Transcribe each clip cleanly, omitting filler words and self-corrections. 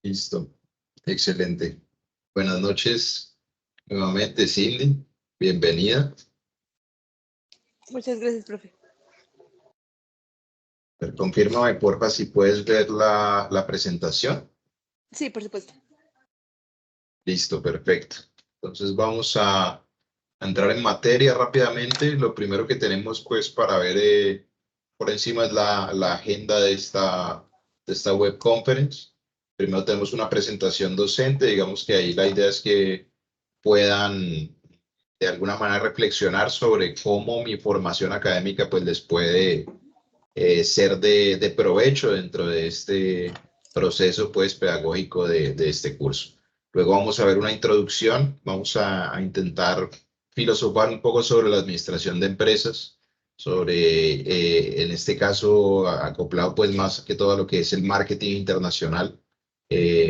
Listo. Excelente. Buenas noches nuevamente, Cindy. Bienvenida. Muchas gracias, profe. Confírmame, porfa, si puedes ver la presentación. Sí, por supuesto. Listo, perfecto. Entonces vamos a entrar en materia rápidamente. Lo primero que tenemos, pues, para ver por encima es la agenda de esta web conference. Primero tenemos una presentación docente. Digamos que ahí la idea es que puedan de alguna manera reflexionar sobre cómo mi formación académica pues les puede ser de provecho dentro de este proceso pues pedagógico de este curso. Luego vamos a ver una introducción, vamos a intentar filosofar un poco sobre la administración de empresas, sobre, en este caso, acoplado pues más que todo a lo que es el marketing internacional.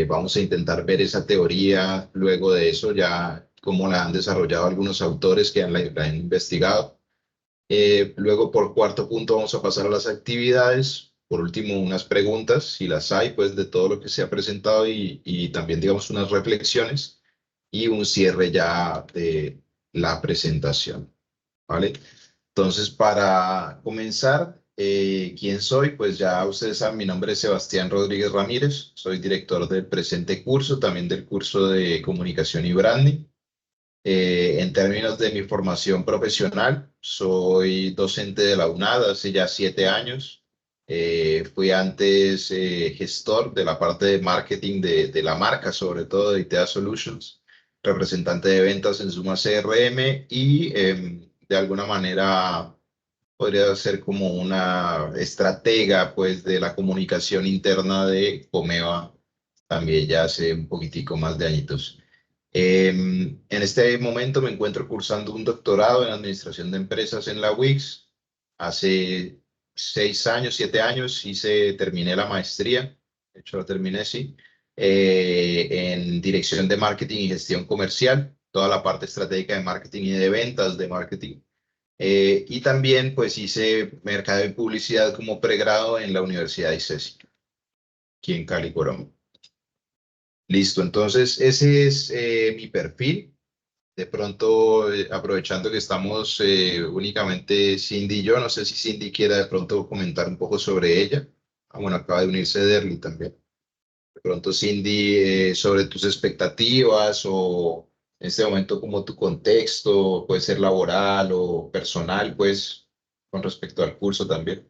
Vamos a intentar ver esa teoría, luego de eso ya cómo la han desarrollado algunos autores que la han investigado. Luego, por cuarto punto, vamos a pasar a las actividades. Por último, unas preguntas, si las hay, pues de todo lo que se ha presentado y también, digamos, unas reflexiones y un cierre ya de la presentación, ¿vale? Entonces, para comenzar, ¿quién soy? Pues ya ustedes saben, mi nombre es Sebastián Rodríguez Ramírez, soy director del presente curso, también del curso de comunicación y branding. En términos de mi formación profesional, soy docente de la UNAD hace ya 7 años. Fui antes gestor de la parte de marketing de la marca, sobre todo de ITEA Solutions, representante de ventas en Suma CRM y de alguna manera podría ser como una estratega pues de la comunicación interna de Comeva también ya hace un poquitico más de añitos. En este momento me encuentro cursando un doctorado en administración de empresas en la UICS. Hace 6 años, 7 años, terminé la maestría, de hecho la terminé, sí, en dirección de marketing y gestión comercial, toda la parte estratégica de marketing y de ventas de marketing. Y también pues hice mercado y publicidad como pregrado en la Universidad de ICESI, aquí en Cali, Colombia. Listo, entonces ese es mi perfil. De pronto, aprovechando que estamos únicamente Cindy y yo, no sé si Cindy quiera de pronto comentar un poco sobre ella. Ah, bueno, acaba de unirse Derly también. De pronto, Cindy, sobre tus expectativas o en este momento como tu contexto, puede ser laboral o personal, pues, con respecto al curso también.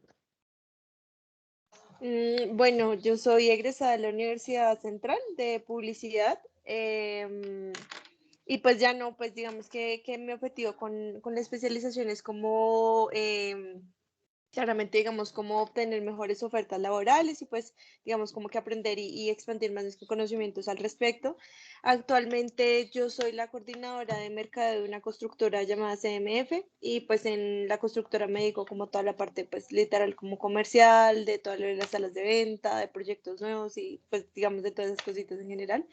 Bueno, yo soy egresada de la Universidad Central de Publicidad. Y pues ya no, pues digamos que mi objetivo con la especialización es como claramente, digamos, cómo obtener mejores ofertas laborales y pues, digamos, como que aprender y expandir más mis conocimientos al respecto. Actualmente yo soy la coordinadora de mercado de una constructora llamada CMF y pues en la constructora me dedico como toda la parte, pues literal como comercial, de todas las salas de venta, de proyectos nuevos y pues digamos de todas esas cositas en general.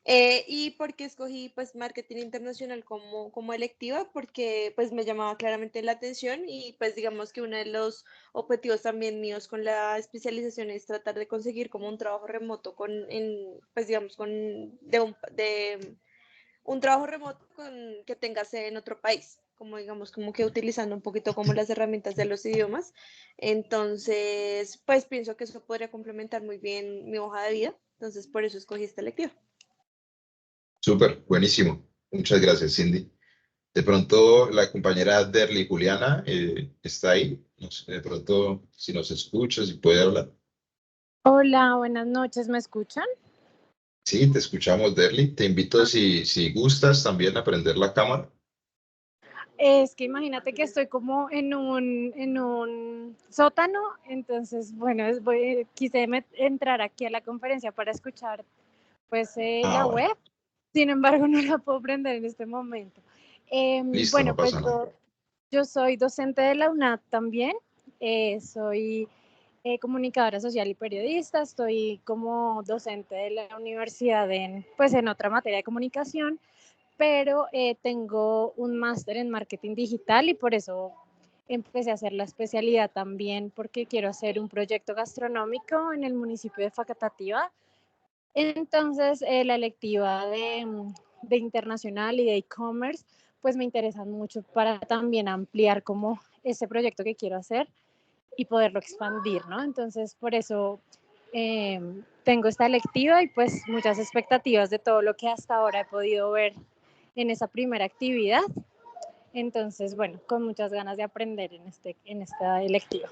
Y porque escogí pues marketing internacional como electiva, porque pues me llamaba claramente la atención y pues digamos que uno de los objetivos también míos con la especialización es tratar de conseguir como un trabajo remoto pues digamos de un trabajo remoto que tenga sede en otro país, como digamos, como que utilizando un poquito como las herramientas de los idiomas. Entonces, pues pienso que eso podría complementar muy bien mi hoja de vida, entonces por eso escogí esta electiva. Súper, buenísimo. Muchas gracias, Cindy. De pronto, la compañera Derly Juliana está ahí. No sé, de pronto, si nos escucha, si puede hablar. Hola, buenas noches, ¿me escuchan? Sí, te escuchamos, Derly. Te invito, si gustas, también a prender la cámara. Es que imagínate que estoy como en un sótano, entonces, bueno, entrar aquí a la conferencia para escuchar pues Ah, la bueno, web, sin embargo no la puedo prender en este momento. listo, Bueno, no pues pasa nada. yo soy docente de la UNAD también, soy comunicadora social y periodista, estoy como docente de la universidad pues en otra materia de comunicación, pero tengo un máster en marketing digital y por eso empecé a hacer la especialidad también porque quiero hacer un proyecto gastronómico en el municipio de Facatativá Entonces, la electiva de internacional y de e-commerce, pues me interesan mucho para también ampliar como ese proyecto que quiero hacer y poderlo expandir, ¿no? Entonces, por eso tengo esta electiva y pues muchas expectativas de todo lo que hasta ahora he podido ver en esa primera actividad. Entonces, bueno, con muchas ganas de aprender en esta electiva.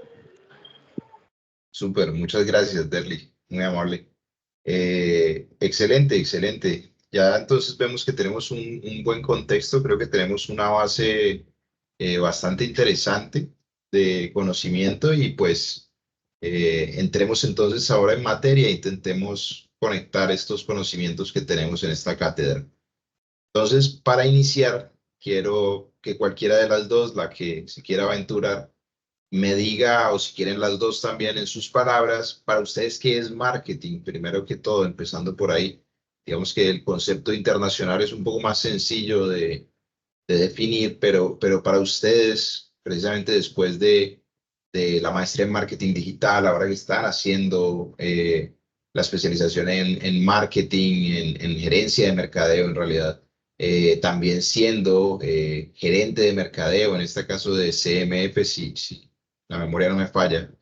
Súper, muchas gracias, Derly, muy amable. Excelente, excelente. Ya entonces vemos que tenemos un buen contexto, creo que tenemos una base bastante interesante de conocimiento y pues entremos entonces ahora en materia e intentemos conectar estos conocimientos que tenemos en esta cátedra. Entonces, para iniciar, quiero que cualquiera de las dos, la que se quiera aventurar, me diga, o si quieren las dos también en sus palabras, para ustedes, ¿qué es marketing? Primero que todo, empezando por ahí. Digamos que el concepto internacional es un poco más sencillo de definir, pero para ustedes, precisamente después de la maestría en marketing digital, ahora que están haciendo la especialización en marketing, en gerencia de mercadeo en realidad, también siendo gerente de mercadeo, en este caso de CMF, si la memoria no me falla,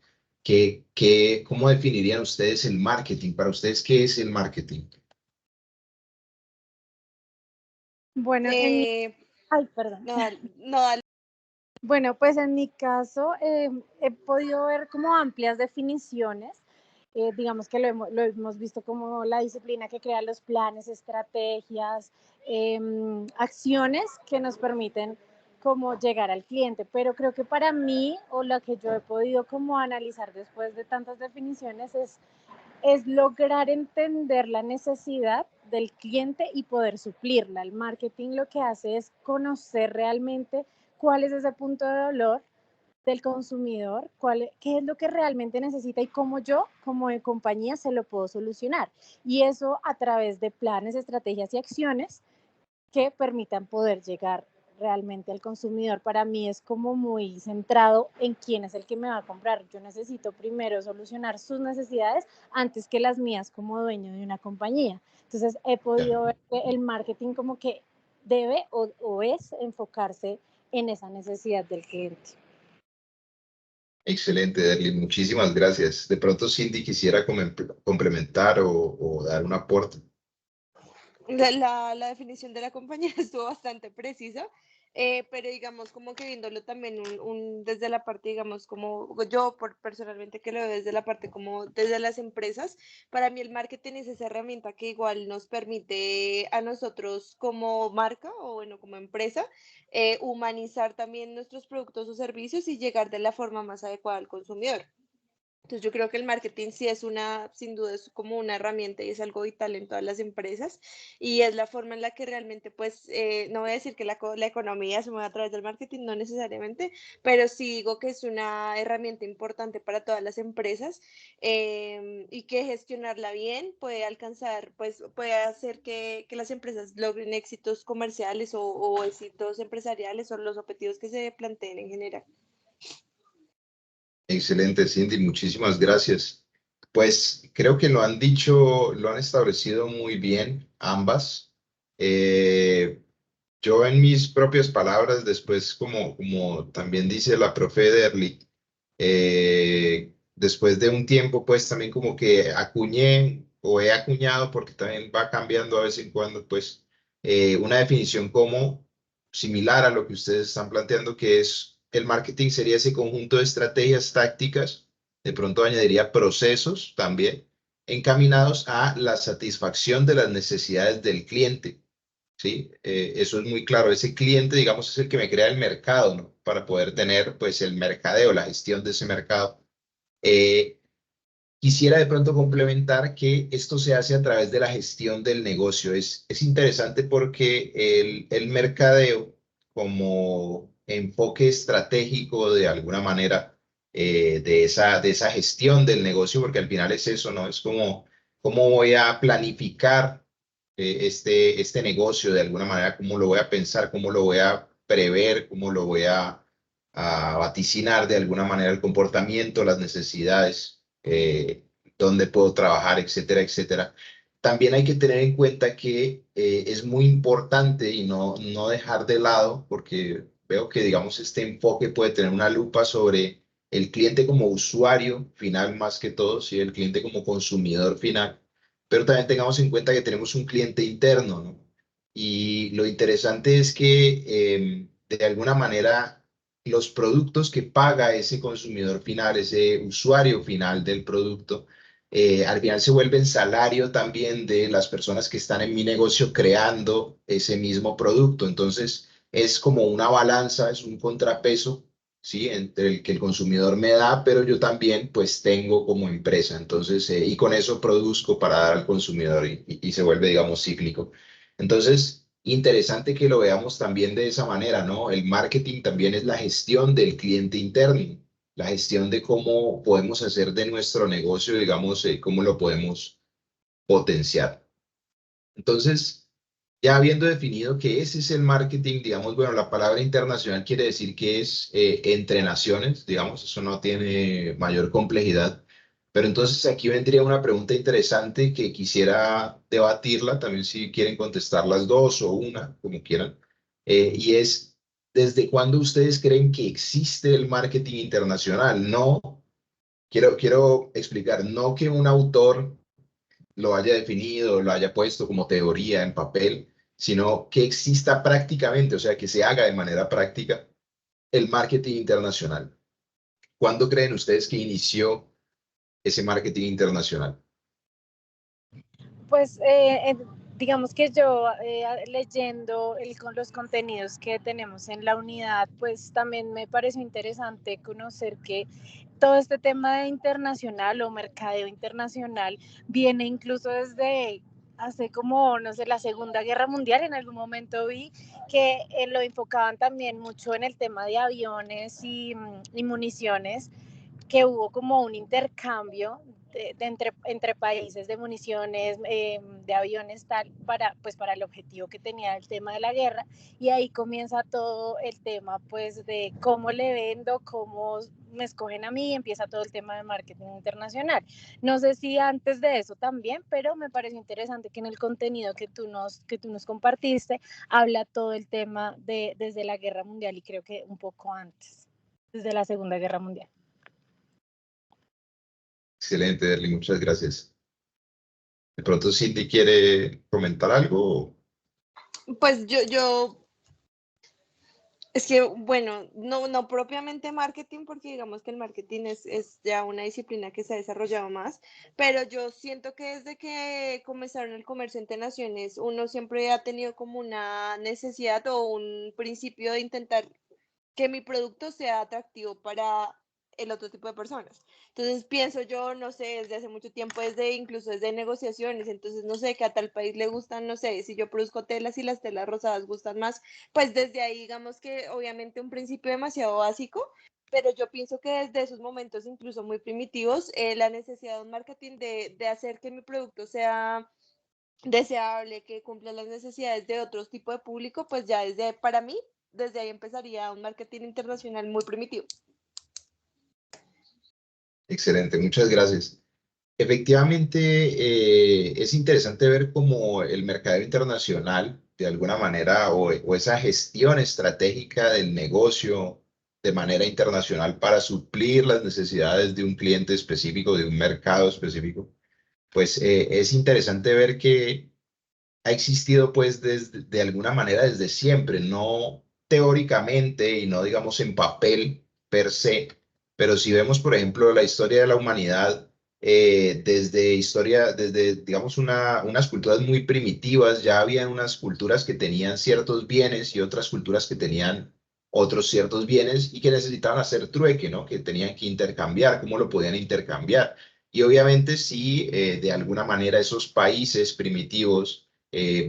¿cómo definirían ustedes el marketing? Para ustedes, ¿qué es el marketing? Bueno, ay, perdón. No, no, dale. Bueno, pues en mi caso he podido ver como amplias definiciones. Digamos que lo hemos visto como la disciplina que crea los planes, estrategias, acciones que nos permiten como llegar al cliente. Pero creo que para mí, o la que yo he podido como analizar después de tantas definiciones, es lograr entender la necesidad del cliente y poder suplirla. El marketing lo que hace es conocer realmente cuál es ese punto de dolor del consumidor, qué es lo que realmente necesita y cómo yo, como compañía, se lo puedo solucionar. Y eso a través de planes, estrategias y acciones que permitan poder llegar realmente al consumidor. Para mí es como muy centrado en quién es el que me va a comprar. Yo necesito primero solucionar sus necesidades antes que las mías como dueño de una compañía. Entonces he Ya. podido ver que el marketing como que debe o es enfocarse en esa necesidad del cliente. Excelente, Derly, muchísimas gracias. De pronto, Cindy quisiera complementar o dar un aporte. La definición de la compañía estuvo bastante precisa, pero digamos como que viéndolo también desde la parte, digamos, como yo personalmente que lo veo desde la parte como desde las empresas, para mí el marketing es esa herramienta que igual nos permite a nosotros como marca o bueno, como empresa, humanizar también nuestros productos o servicios y llegar de la forma más adecuada al consumidor. Entonces yo creo que el marketing sí es sin duda es como una herramienta y es algo vital en todas las empresas y es la forma en la que realmente, pues, no voy a decir que la economía se mueve a través del marketing, no necesariamente, pero sí digo que es una herramienta importante para todas las empresas y que gestionarla bien puede alcanzar, pues, puede hacer que las empresas logren éxitos comerciales o éxitos empresariales o los objetivos que se planteen en general. Excelente, Cindy, muchísimas gracias. Pues creo que lo han dicho, lo han establecido muy bien ambas. Eh, yo en mis propias palabras, después como también dice la profe Derly, después de un tiempo, pues también como que acuñé o he acuñado, porque también va cambiando a vez en cuando, pues una definición como similar a lo que ustedes están planteando, que es el marketing sería ese conjunto de estrategias tácticas, de pronto añadiría procesos también, encaminados a la satisfacción de las necesidades del cliente. ¿Sí? Eso es muy claro. Ese cliente, digamos, es el que me crea el mercado, ¿no? Para poder tener, pues, el mercadeo, la gestión de ese mercado. Eh, Quisiera de pronto complementar que esto se hace a través de la gestión del negocio. Es interesante porque el mercadeo como enfoque estratégico de alguna manera de esa gestión del negocio, porque al final es eso, ¿no? Es como cómo voy a planificar este negocio de alguna manera, cómo lo voy a pensar, cómo lo voy a prever, cómo lo voy a vaticinar de alguna manera el comportamiento, las necesidades dónde puedo trabajar, etcétera, etcétera. también hay que tener en cuenta que es muy importante y no dejar de lado, porque veo que, digamos, este enfoque puede tener una lupa sobre el cliente como usuario final más que todo, ¿sí? El cliente como consumidor final, pero también tengamos en cuenta que tenemos un cliente interno, ¿no? Y lo interesante es que de alguna manera los productos que paga ese consumidor final, ese usuario final del producto, al final se vuelven salario también de las personas que están en mi negocio creando ese mismo producto. Entonces, es como una balanza, es un contrapeso, ¿sí? Entre el que el consumidor me da, pero yo también pues tengo como empresa. Entonces, y con eso produzco para dar al consumidor y se vuelve, digamos, cíclico. Entonces, interesante que lo veamos también de esa manera, ¿no? El marketing también es la gestión del cliente interno, la gestión de cómo podemos hacer de nuestro negocio, digamos, cómo lo podemos potenciar. Entonces, ya habiendo definido que ese es el marketing, digamos, bueno, la palabra internacional quiere decir que es entre naciones, digamos, eso no tiene mayor complejidad. Pero entonces aquí vendría una pregunta interesante que quisiera debatirla, también si quieren contestar las dos o una, como quieran, y es, ¿desde cuándo ustedes creen que existe el marketing internacional? No, quiero explicar, no que un autor lo haya definido, lo haya puesto como teoría en papel, sino que exista prácticamente, o sea, que se haga de manera práctica el marketing internacional. ¿Cuándo creen ustedes que inició ese marketing internacional? Pues digamos que yo leyendo con los contenidos que tenemos en la unidad, pues también me pareció interesante conocer que todo este tema de internacional o mercadeo internacional viene incluso desde hace como, no sé, la Segunda Guerra Mundial. En algún momento vi que lo enfocaban también mucho en el tema de aviones y municiones, que hubo como un intercambio entre países de municiones, de aviones, tal, para el objetivo que tenía el tema de la guerra. Y ahí comienza todo el tema pues de cómo le vendo, cómo me escogen a mí, empieza todo el tema de marketing internacional. No sé si antes de eso también, pero me pareció interesante que en el contenido que tú nos compartiste habla todo el tema desde la guerra mundial, y creo que un poco antes, desde la Segunda Guerra Mundial. Excelente, Derly, muchas gracias. De pronto Cindy quiere comentar algo. Pues es que, bueno, no propiamente marketing, porque digamos que el marketing es ya una disciplina que se ha desarrollado más, pero yo siento que desde que comenzaron el comercio entre naciones, uno siempre ha tenido como una necesidad o un principio de intentar que mi producto sea atractivo para el otro tipo de personas. Entonces pienso yo, no sé, desde hace mucho tiempo, incluso desde negociaciones, entonces no sé, que a tal país le gustan, no sé, si yo produzco telas y las telas rosadas gustan más, pues desde ahí digamos que obviamente un principio demasiado básico, pero yo pienso que desde esos momentos incluso muy primitivos, la necesidad de un marketing de hacer que mi producto sea deseable, que cumpla las necesidades de otros tipos de público, pues ya para mí, desde ahí empezaría un marketing internacional muy primitivo. Excelente, muchas gracias. Efectivamente, es interesante ver cómo el mercado internacional, de alguna manera, o esa gestión estratégica del negocio de manera internacional para suplir las necesidades de un cliente específico, de un mercado específico, pues es interesante ver que ha existido pues de alguna manera desde siempre, no teóricamente y no digamos en papel per se, pero si vemos por ejemplo la historia de la humanidad, desde digamos unas culturas muy primitivas, ya habían unas culturas que tenían ciertos bienes y otras culturas que tenían otros ciertos bienes y que necesitaban hacer trueque, ¿no? Que tenían que intercambiar, ¿cómo lo podían intercambiar? Y obviamente sí, de alguna manera esos países primitivos,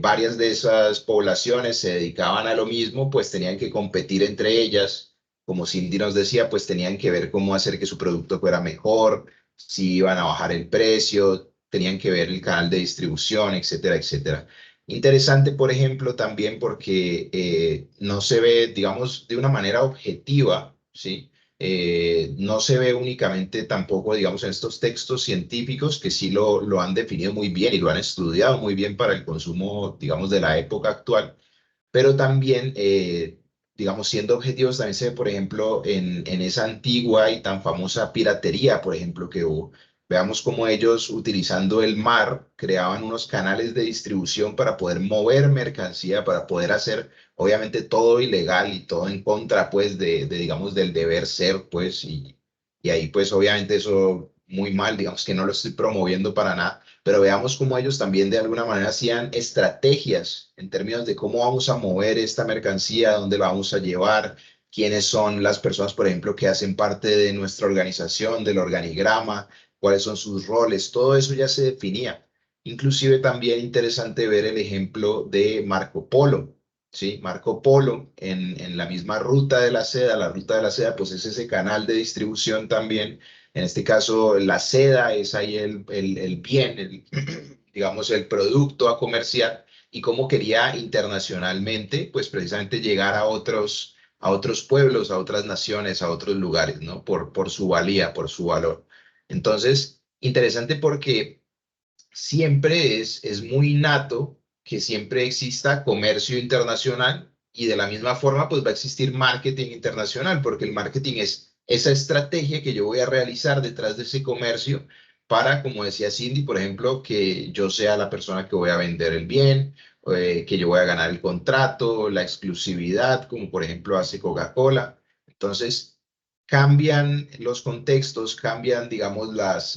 varias de esas poblaciones se dedicaban a lo mismo, pues tenían que competir entre ellas. Como Cindy nos decía, pues tenían que ver cómo hacer que su producto fuera mejor, si iban a bajar el precio, tenían que ver el canal de distribución, etcétera, etcétera. Interesante, por ejemplo, también porque no se ve, digamos, de una manera objetiva, ¿sí? No se ve únicamente tampoco, digamos, en estos textos científicos que sí lo han definido muy bien y lo han estudiado muy bien para el consumo, digamos, de la época actual, pero también, digamos, siendo objetivos, también se ve, por ejemplo, en esa antigua y tan famosa piratería, por ejemplo, que hubo. Veamos cómo ellos, utilizando el mar, creaban unos canales de distribución para poder mover mercancía, para poder hacer, obviamente, todo ilegal y todo en contra, pues, digamos, del deber ser, pues, y ahí, pues, obviamente, eso muy mal, digamos que no lo estoy promoviendo para nada, pero veamos cómo ellos también de alguna manera hacían estrategias en términos de cómo vamos a mover esta mercancía, dónde la vamos a llevar, quiénes son las personas, por ejemplo, que hacen parte de nuestra organización, del organigrama, cuáles son sus roles, todo eso ya se definía. Inclusive también interesante ver el ejemplo de Marco Polo. Sí, Marco Polo en la misma ruta de la ruta de la seda, pues es ese canal de distribución también. En este caso, la seda es ahí el bien, digamos, el producto a comerciar y cómo quería internacionalmente, pues precisamente llegar a otros pueblos, a otras naciones, a otros lugares, ¿no? Por su valía, por su valor. Entonces, interesante porque siempre es muy nato que siempre exista comercio internacional y de la misma forma pues va a existir marketing internacional porque el marketing es esa estrategia que yo voy a realizar detrás de ese comercio para, como decía Cindy, por ejemplo, que yo sea la persona que voy a vender el bien, que yo voy a ganar el contrato, la exclusividad, como por ejemplo hace Coca-Cola. Entonces, cambian los contextos, cambian, digamos, las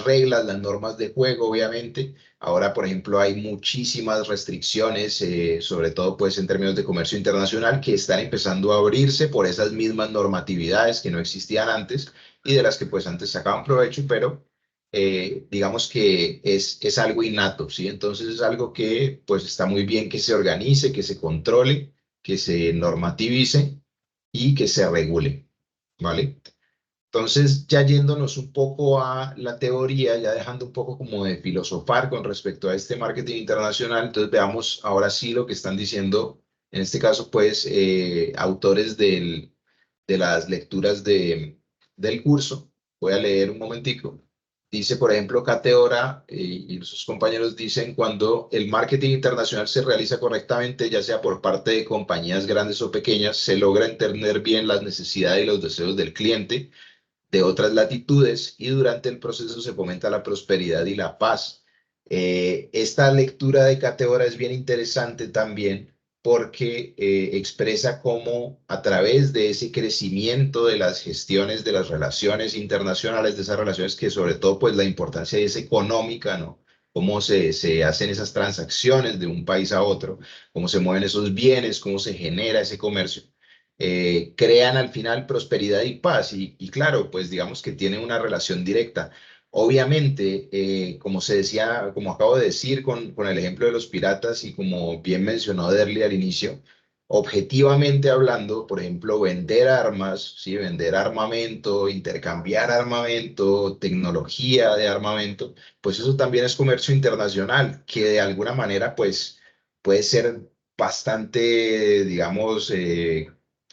reglas, las normas de juego, obviamente. Ahora, por ejemplo, hay muchísimas restricciones, sobre todo pues en términos de comercio internacional, que están empezando a abrirse por esas mismas normatividades que no existían antes y de las que pues antes sacaban provecho, pero digamos que es algo innato, ¿sí? Entonces es algo que pues está muy bien que se organice, que se controle, que se normativice y que se regule, ¿vale? Entonces, ya yéndonos un poco a la teoría, ya dejando un poco como de filosofar con respecto a este marketing internacional, entonces veamos ahora sí lo que están diciendo, en este caso, pues, autores de las lecturas del curso. Voy a leer un momentico. Dice, por ejemplo, Cateora y sus compañeros dicen, cuando el marketing internacional se realiza correctamente, ya sea por parte de compañías grandes o pequeñas, se logra entender bien las necesidades y los deseos del cliente de otras latitudes y durante el proceso se fomenta la prosperidad y la paz. Esta lectura de Cateora es bien interesante también porque expresa cómo a través de ese crecimiento de las gestiones de las relaciones internacionales, de esas relaciones que sobre todo pues la importancia es económica, ¿no? Cómo se hacen esas transacciones de un país a otro, cómo se mueven esos bienes, cómo se genera ese comercio, crean al final prosperidad y paz. Y claro, pues digamos que tienen una relación directa. Obviamente, como se decía, como acabo de decir con el ejemplo de los piratas y como bien mencionó Derly al inicio, objetivamente hablando, por ejemplo, vender armas, ¿sí? Vender armamento, intercambiar armamento, tecnología de armamento, pues eso también es comercio internacional, que de alguna manera, pues, puede ser bastante, digamos,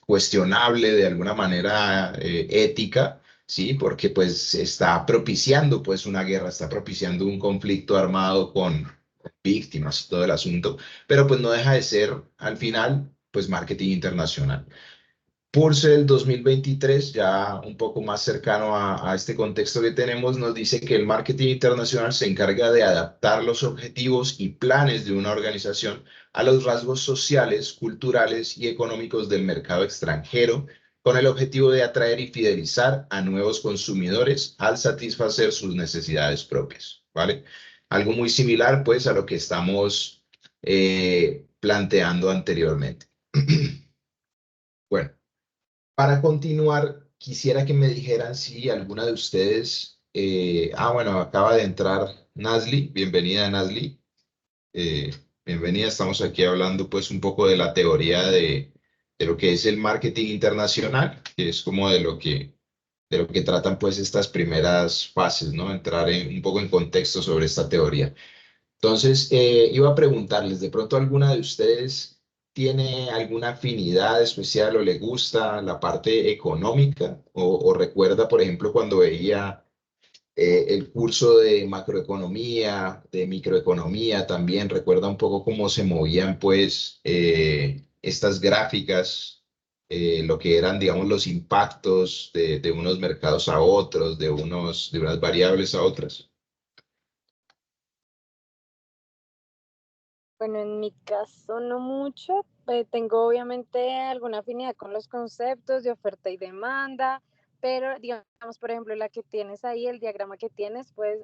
cuestionable de alguna manera ética, ¿sí? Porque pues está propiciando pues una guerra, está propiciando un conflicto armado con víctimas y todo el asunto, pero pues no deja de ser al final pues marketing internacional. Pulse del 2023, ya un poco más cercano a este contexto que tenemos, nos dice que el marketing internacional se encarga de adaptar los objetivos y planes de una organización a los rasgos sociales, culturales y económicos del mercado extranjero, con el objetivo de atraer y fidelizar a nuevos consumidores al satisfacer sus necesidades propias, ¿vale? Algo muy similar, pues, a lo que estamos planteando anteriormente. Bueno. Para continuar, quisiera que me dijeran si alguna de ustedes, bueno, acaba de entrar Nazli, bienvenida Nazli, eh, bienvenida, estamos aquí hablando pues un poco de la teoría de lo que es el marketing internacional, que es como de lo que tratan pues estas primeras fases, ¿no? Entrar un poco en contexto sobre esta teoría. Entonces, iba a preguntarles, de pronto alguna de ustedes tiene alguna afinidad especial o le gusta la parte económica? O recuerda, por ejemplo, cuando veía el curso de macroeconomía, de microeconomía también, recuerda un poco cómo se movían pues estas gráficas, lo que eran, digamos, los impactos de unos mercados a otros, de unas variables a otras. Bueno, en mi caso no mucho. Tengo obviamente alguna afinidad con los conceptos de oferta y demanda, pero digamos, por ejemplo, la que tienes ahí, el diagrama que tienes, pues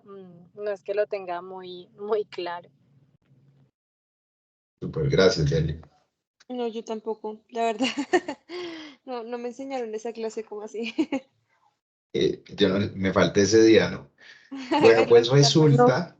no es que lo tenga muy claro. Súper, gracias, Jenny. No, yo tampoco, la verdad. No, no me enseñaron esa clase como así. Me falté ese día, ¿no? Bueno, No, pues yo tampoco. No.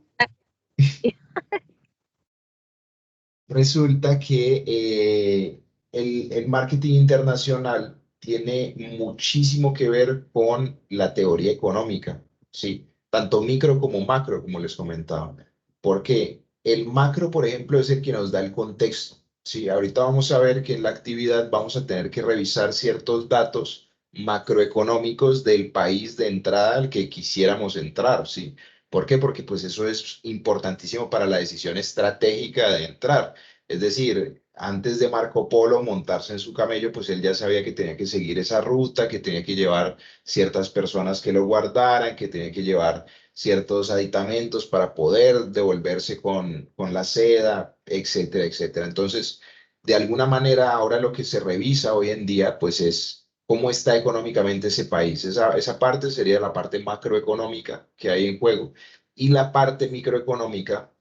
resulta que el marketing internacional tiene muchísimo que ver con la teoría económica, ¿sí? Tanto micro como macro, como les comentaba. Porque el macro, por ejemplo, es el que nos da el contexto, ¿sí? Ahorita vamos a ver que en la actividad vamos a tener que revisar ciertos datos macroeconómicos del país de entrada al que quisiéramos entrar, ¿sí? ¿Por qué? Porque pues eso es importantísimo para la decisión estratégica de entrar. Es decir, antes de Marco Polo montarse en su camello, pues él ya sabía que tenía que seguir esa ruta, que tenía que llevar ciertas personas que lo guardaran, que tenía que llevar ciertos aditamentos para poder devolverse con la seda, etcétera, etcétera. Entonces, de alguna manera, ahora lo que se revisa hoy en día, pues es cómo está económicamente ese país. Esa parte sería la parte macroeconómica que hay en juego. Y la parte microeconómica,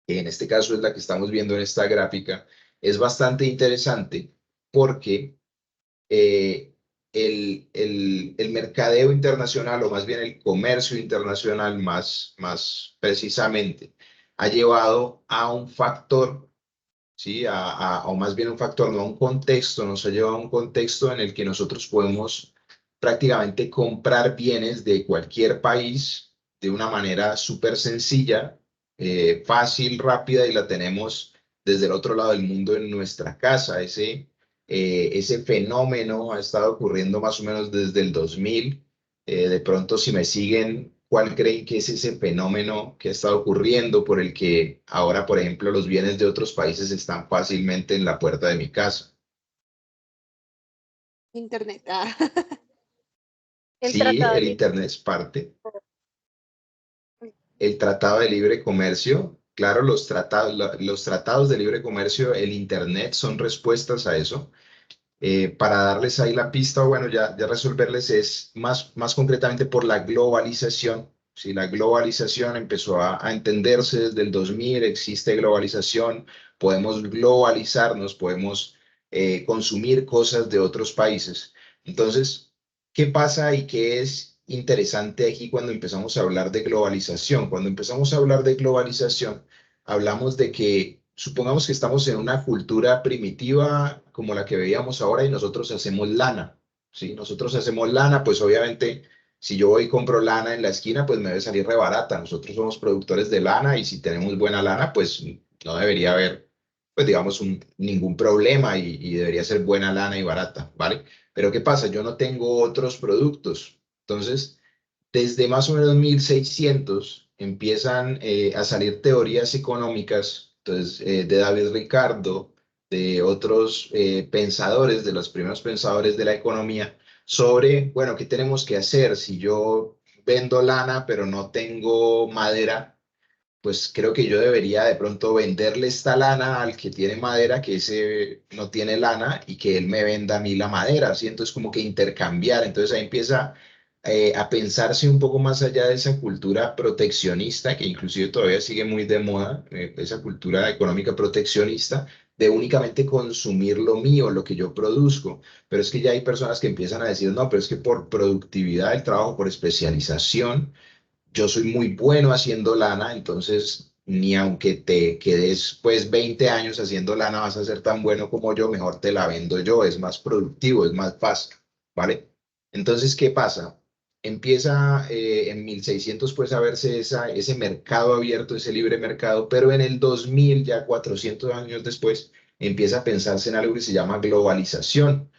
que en este caso es la que estamos viendo en esta gráfica, es bastante interesante porque eh, el mercadeo internacional, o más bien el comercio internacional más precisamente, ha llevado a un factor, ¿sí? O más bien un factor, no a un contexto, nos ha llevado a un contexto en el que nosotros podemos prácticamente comprar bienes de cualquier país de una manera súper sencilla, fácil, rápida, y la tenemos desde el otro lado del mundo en nuestra casa. Ese fenómeno ha estado ocurriendo más o menos desde el 2000. De pronto, si me siguen, ¿cuál creen que es ese fenómeno que ha estado ocurriendo por el que ahora, por ejemplo, los bienes de otros países están fácilmente en la puerta de mi casa? Internet. Ah. El Sí, tratado el de Internet es parte. libre. El Tratado de Libre Comercio, claro, los tratados de libre comercio, el Internet son respuestas a eso. Para darles ahí la pista, o bueno, ya resolverles es más concretamente por la globalización. Si la globalización empezó a entenderse desde el 2000, existe globalización, podemos globalizarnos, podemos consumir cosas de otros países. Entonces, ¿qué pasa y qué es interesante aquí cuando empezamos a hablar de globalización? Cuando empezamos a hablar de globalización, hablamos de que supongamos que estamos en una cultura primitiva como la que veíamos ahora y nosotros hacemos lana, ¿sí? Nosotros hacemos lana, pues obviamente si yo voy y compro lana en la esquina, pues me debe salir re barata. Nosotros somos productores de lana y si tenemos buena lana, pues no debería haber, pues digamos, ningún problema y debería ser buena lana y barata, ¿vale? Pero ¿qué pasa? Yo no tengo otros productos. Entonces, desde más o menos 1600 empiezan a salir teorías económicas, entonces, de David Ricardo, de otros pensadores, de los primeros pensadores de la economía, sobre, bueno, ¿qué tenemos que hacer si yo vendo lana pero no tengo madera? Pues creo que yo debería de pronto venderle esta lana al que tiene madera, que ese no tiene lana, y que él me venda a mí la madera, ¿sí? Entonces como que intercambiar, entonces ahí empieza a pensarse un poco más allá de esa cultura proteccionista, que inclusive todavía sigue muy de moda, esa cultura económica proteccionista, de únicamente consumir lo mío, lo que yo produzco. Pero es que ya hay personas que empiezan a decir, no, pero es que por productividad del trabajo, por especialización, yo soy muy bueno haciendo lana, entonces ni aunque te quedes pues 20 años haciendo lana vas a ser tan bueno como yo, mejor te la vendo yo, es más productivo, es más fácil, ¿vale? Entonces, ¿qué pasa? Empieza en 1600 pues a verse ese mercado abierto, ese libre mercado, pero en el 2000, ya 400 años después, empieza a pensarse en algo que se llama globalización.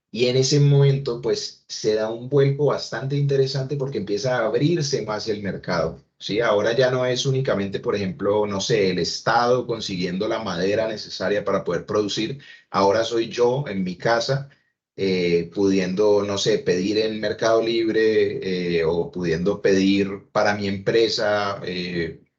Y en ese momento, pues, se da un vuelco bastante interesante porque empieza a abrirse más el mercado, ¿sí? Ahora ya no es únicamente, por ejemplo, no sé, el Estado consiguiendo la madera necesaria para poder producir. Ahora soy yo en mi casa, pudiendo, no sé, pedir en Mercado Libre, o pudiendo pedir para mi empresa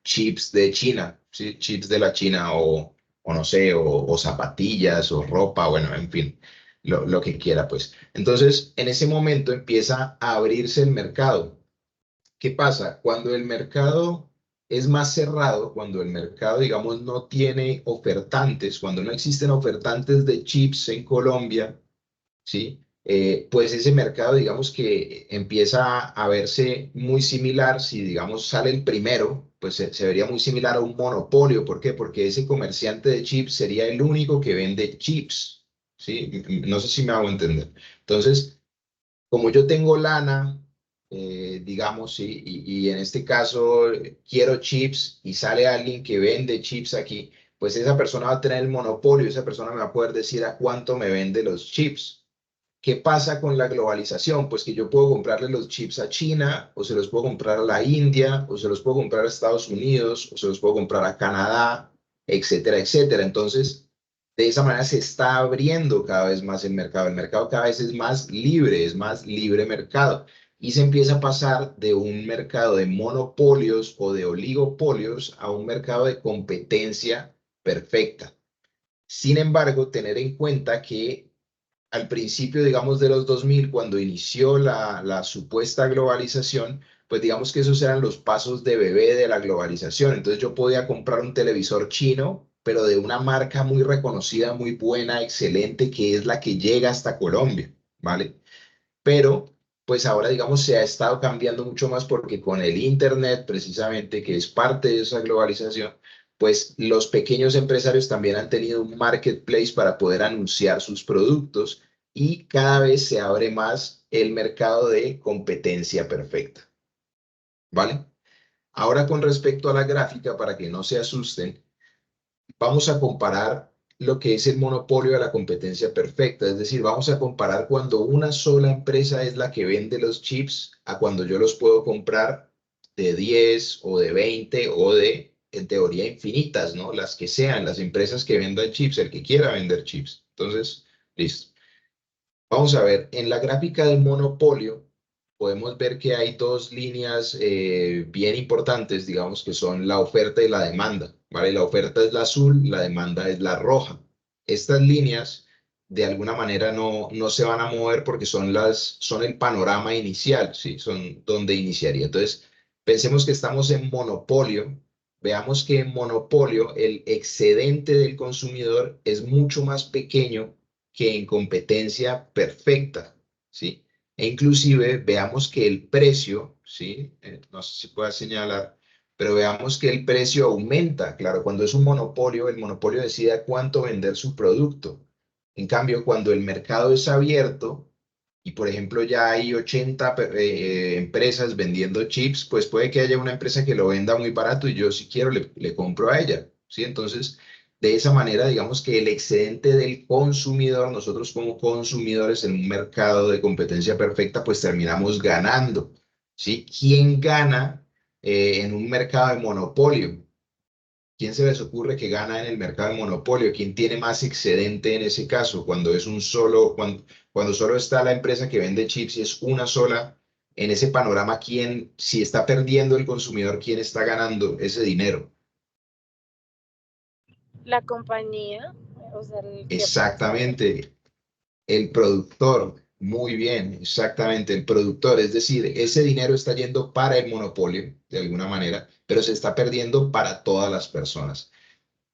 chips de China, ¿sí? Chips de la China o no sé, o zapatillas o ropa, bueno, en fin, lo que quiera, pues. Entonces, en ese momento empieza a abrirse el mercado. ¿Qué pasa? Cuando el mercado es más cerrado, cuando el mercado, digamos, no tiene ofertantes, cuando no existen ofertantes de chips en Colombia, ¿sí? Pues ese mercado, digamos que empieza a verse muy similar, si digamos sale el primero, pues se vería muy similar a un monopolio. ¿Por qué? Porque ese comerciante de chips sería el único que vende chips, ¿sí? No sé si me hago entender. Entonces, como yo tengo lana, digamos, ¿sí? Y en este caso quiero chips y sale alguien que vende chips aquí, pues esa persona va a tener el monopolio, esa persona me va a poder decir a cuánto me vende los chips. ¿Qué pasa con la globalización? Pues que yo puedo comprarle los chips a China, o se los puedo comprar a la India, o se los puedo comprar a Estados Unidos, o se los puedo comprar a Canadá, etcétera, etcétera. Entonces, de esa manera se está abriendo cada vez más el mercado. El mercado cada vez es más libre mercado. Y se empieza a pasar de un mercado de monopolios o de oligopolios a un mercado de competencia perfecta. Sin embargo, tener en cuenta que al principio, digamos, de los 2000, cuando inició la supuesta globalización, pues digamos que esos eran los pasos de bebé de la globalización. Entonces yo podía comprar un televisor chino, pero de una marca muy reconocida, muy buena, excelente, que es la que llega hasta Colombia, ¿vale? Pero pues ahora, digamos, se ha estado cambiando mucho más porque con el Internet, precisamente, que es parte de esa globalización, pues los pequeños empresarios también han tenido un marketplace para poder anunciar sus productos y cada vez se abre más el mercado de competencia perfecta, ¿vale? Ahora con respecto a la gráfica, para que no se asusten, vamos a comparar lo que es el monopolio de la competencia perfecta. Es decir, vamos a comparar cuando una sola empresa es la que vende los chips a cuando yo los puedo comprar de 10 o de 20 o de, en teoría, infinitas, ¿no? Las que sean, las empresas que vendan chips, el que quiera vender chips. Entonces, listo. Vamos a ver, en la gráfica del monopolio podemos ver que hay dos líneas bien importantes, digamos, que son la oferta y la demanda, ¿vale? La oferta es la azul, la demanda es la roja. Estas líneas, de alguna manera, no se van a mover porque son el panorama inicial, ¿sí? Son donde iniciaría. Entonces, pensemos que estamos en monopolio. Veamos que en monopolio el excedente del consumidor es mucho más pequeño que en competencia perfecta, ¿sí? E inclusive veamos que el precio, ¿sí? No sé si pueda señalar, pero veamos que el precio aumenta. Claro, cuando es un monopolio, el monopolio decide a cuánto vender su producto. En cambio, cuando el mercado es abierto y, por ejemplo, ya hay 80 empresas vendiendo chips, pues puede que haya una empresa que lo venda muy barato y yo si quiero le compro a ella, ¿sí? Entonces, de esa manera, digamos que el excedente del consumidor, nosotros como consumidores en un mercado de competencia perfecta, pues terminamos ganando, ¿sí? ¿Quién gana en un mercado de monopolio? ¿Quién se les ocurre que gana en el mercado de monopolio? ¿Quién tiene más excedente en ese caso? Cuando es un solo, cuando solo está la empresa que vende chips y es una sola, en ese panorama, ¿quién, si está perdiendo el consumidor, quién está ganando ese dinero? La compañía, o sea, el que produce. Exactamente, el productor, muy bien, exactamente, el productor, es decir, ese dinero está yendo para el monopolio, de alguna manera, pero se está perdiendo para todas las personas.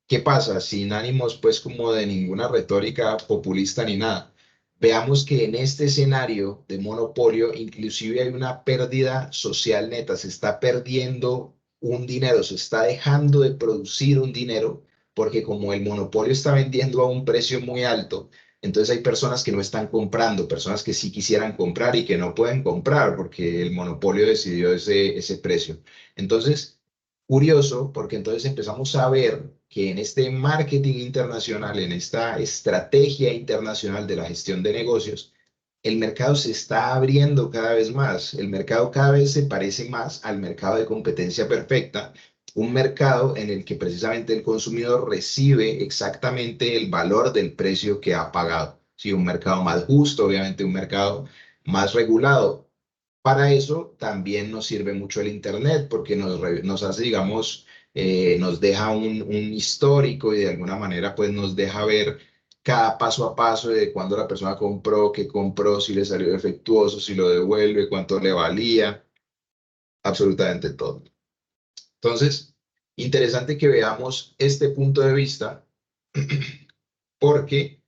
¿Qué pasa? Sin ánimos, pues, como de ninguna retórica populista ni nada. Veamos que en este escenario de monopolio, inclusive hay una pérdida social neta, se está perdiendo un dinero, se está dejando de producir un dinero, porque como el monopolio está vendiendo a un precio muy alto, entonces hay personas que no están comprando, personas que sí quisieran comprar y que no pueden comprar porque el monopolio decidió ese precio. Entonces, curioso, porque entonces empezamos a ver que en este marketing internacional, en esta estrategia internacional de la gestión de negocios, el mercado se está abriendo cada vez más. El mercado cada vez se parece más al mercado de competencia perfecta, un mercado en el que precisamente el consumidor recibe exactamente el valor del precio que ha pagado. Sí, un mercado más justo, obviamente un mercado más regulado. Para eso también nos sirve mucho el Internet porque nos hace, digamos, nos deja un histórico y de alguna manera pues nos deja ver cada paso a paso de cuándo la persona compró, qué compró, si le salió defectuoso, si lo devuelve, cuánto le valía, absolutamente todo. Entonces, interesante que veamos este punto de vista porque,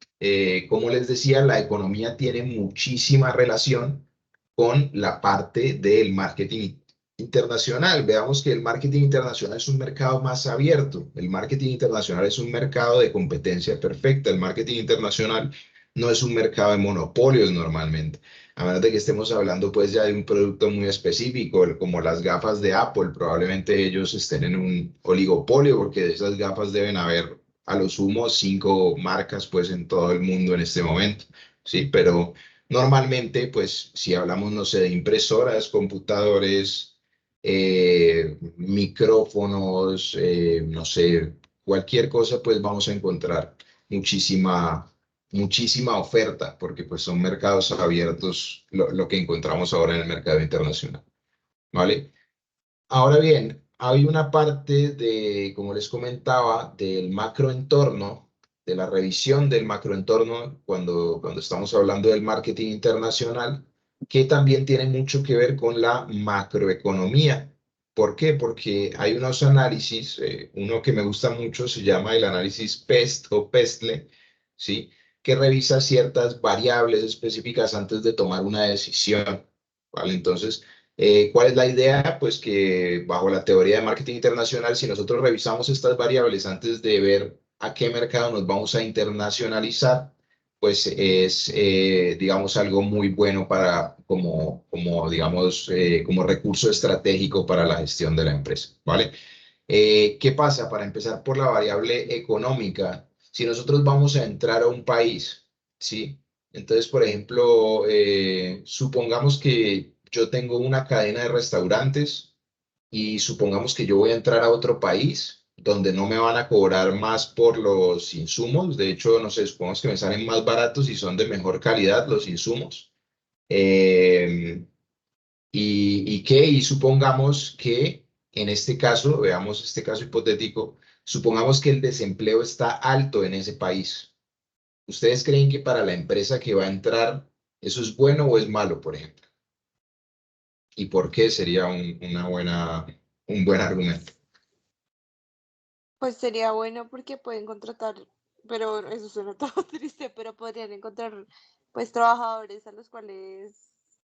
como les decía, la economía tiene muchísima relación con la parte del marketing internacional. Veamos que el marketing internacional es un mercado más abierto. El marketing internacional es un mercado de competencia perfecta. El marketing internacional no es un mercado de monopolios normalmente. A menos de que estemos hablando pues ya de un producto muy específico, como las gafas de Apple, probablemente ellos estén en un oligopolio porque de esas gafas deben haber a lo sumo 5 marcas pues en todo el mundo en este momento, ¿sí? Pero normalmente pues si hablamos, no sé, de impresoras, computadores, micrófonos, no sé, cualquier cosa pues vamos a encontrar muchísima oferta porque pues son mercados abiertos lo que encontramos ahora en el mercado internacional, ¿vale? Ahora bien, hay una parte de, como les comentaba, del macroentorno, de la revisión del macroentorno, cuando estamos hablando del marketing internacional, que también tiene mucho que ver con la macroeconomía. ¿Por qué? Porque hay unos análisis, uno que me gusta mucho se llama el análisis PEST o PESTLE, ¿sí? Que revisa ciertas variables específicas antes de tomar una decisión, ¿vale? Entonces, ¿cuál es la idea? Pues que bajo la teoría de marketing internacional, si nosotros revisamos estas variables antes de ver a qué mercado nos vamos a internacionalizar, pues es, digamos, algo muy bueno para, digamos, como recurso estratégico para la gestión de la empresa, ¿vale? ¿Qué pasa? Para empezar por la variable económica, si nosotros vamos a entrar a un país, ¿sí? Entonces, por ejemplo, supongamos que yo tengo una cadena de restaurantes y supongamos que yo voy a entrar a otro país donde no me van a cobrar más por los insumos. De hecho, no sé, supongamos que me salen más baratos y son de mejor calidad los insumos. Eh, y supongamos que en este caso, veamos este caso hipotético, supongamos que el desempleo está alto en ese país. ¿Ustedes creen que para la empresa que va a entrar eso es bueno o es malo, por ejemplo? ¿Y por qué sería un buen argumento? Pues sería bueno porque pueden contratar, pero eso suena todo triste, pero podrían encontrar pues trabajadores a los cuales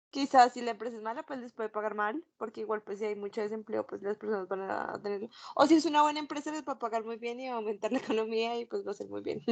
quizás si la empresa es mala, pues les puede pagar mal, porque igual pues si hay mucho desempleo, pues las personas van a tener, o si es una buena empresa les va a pagar muy bien y va a aumentar la economía y pues va a ser muy bien.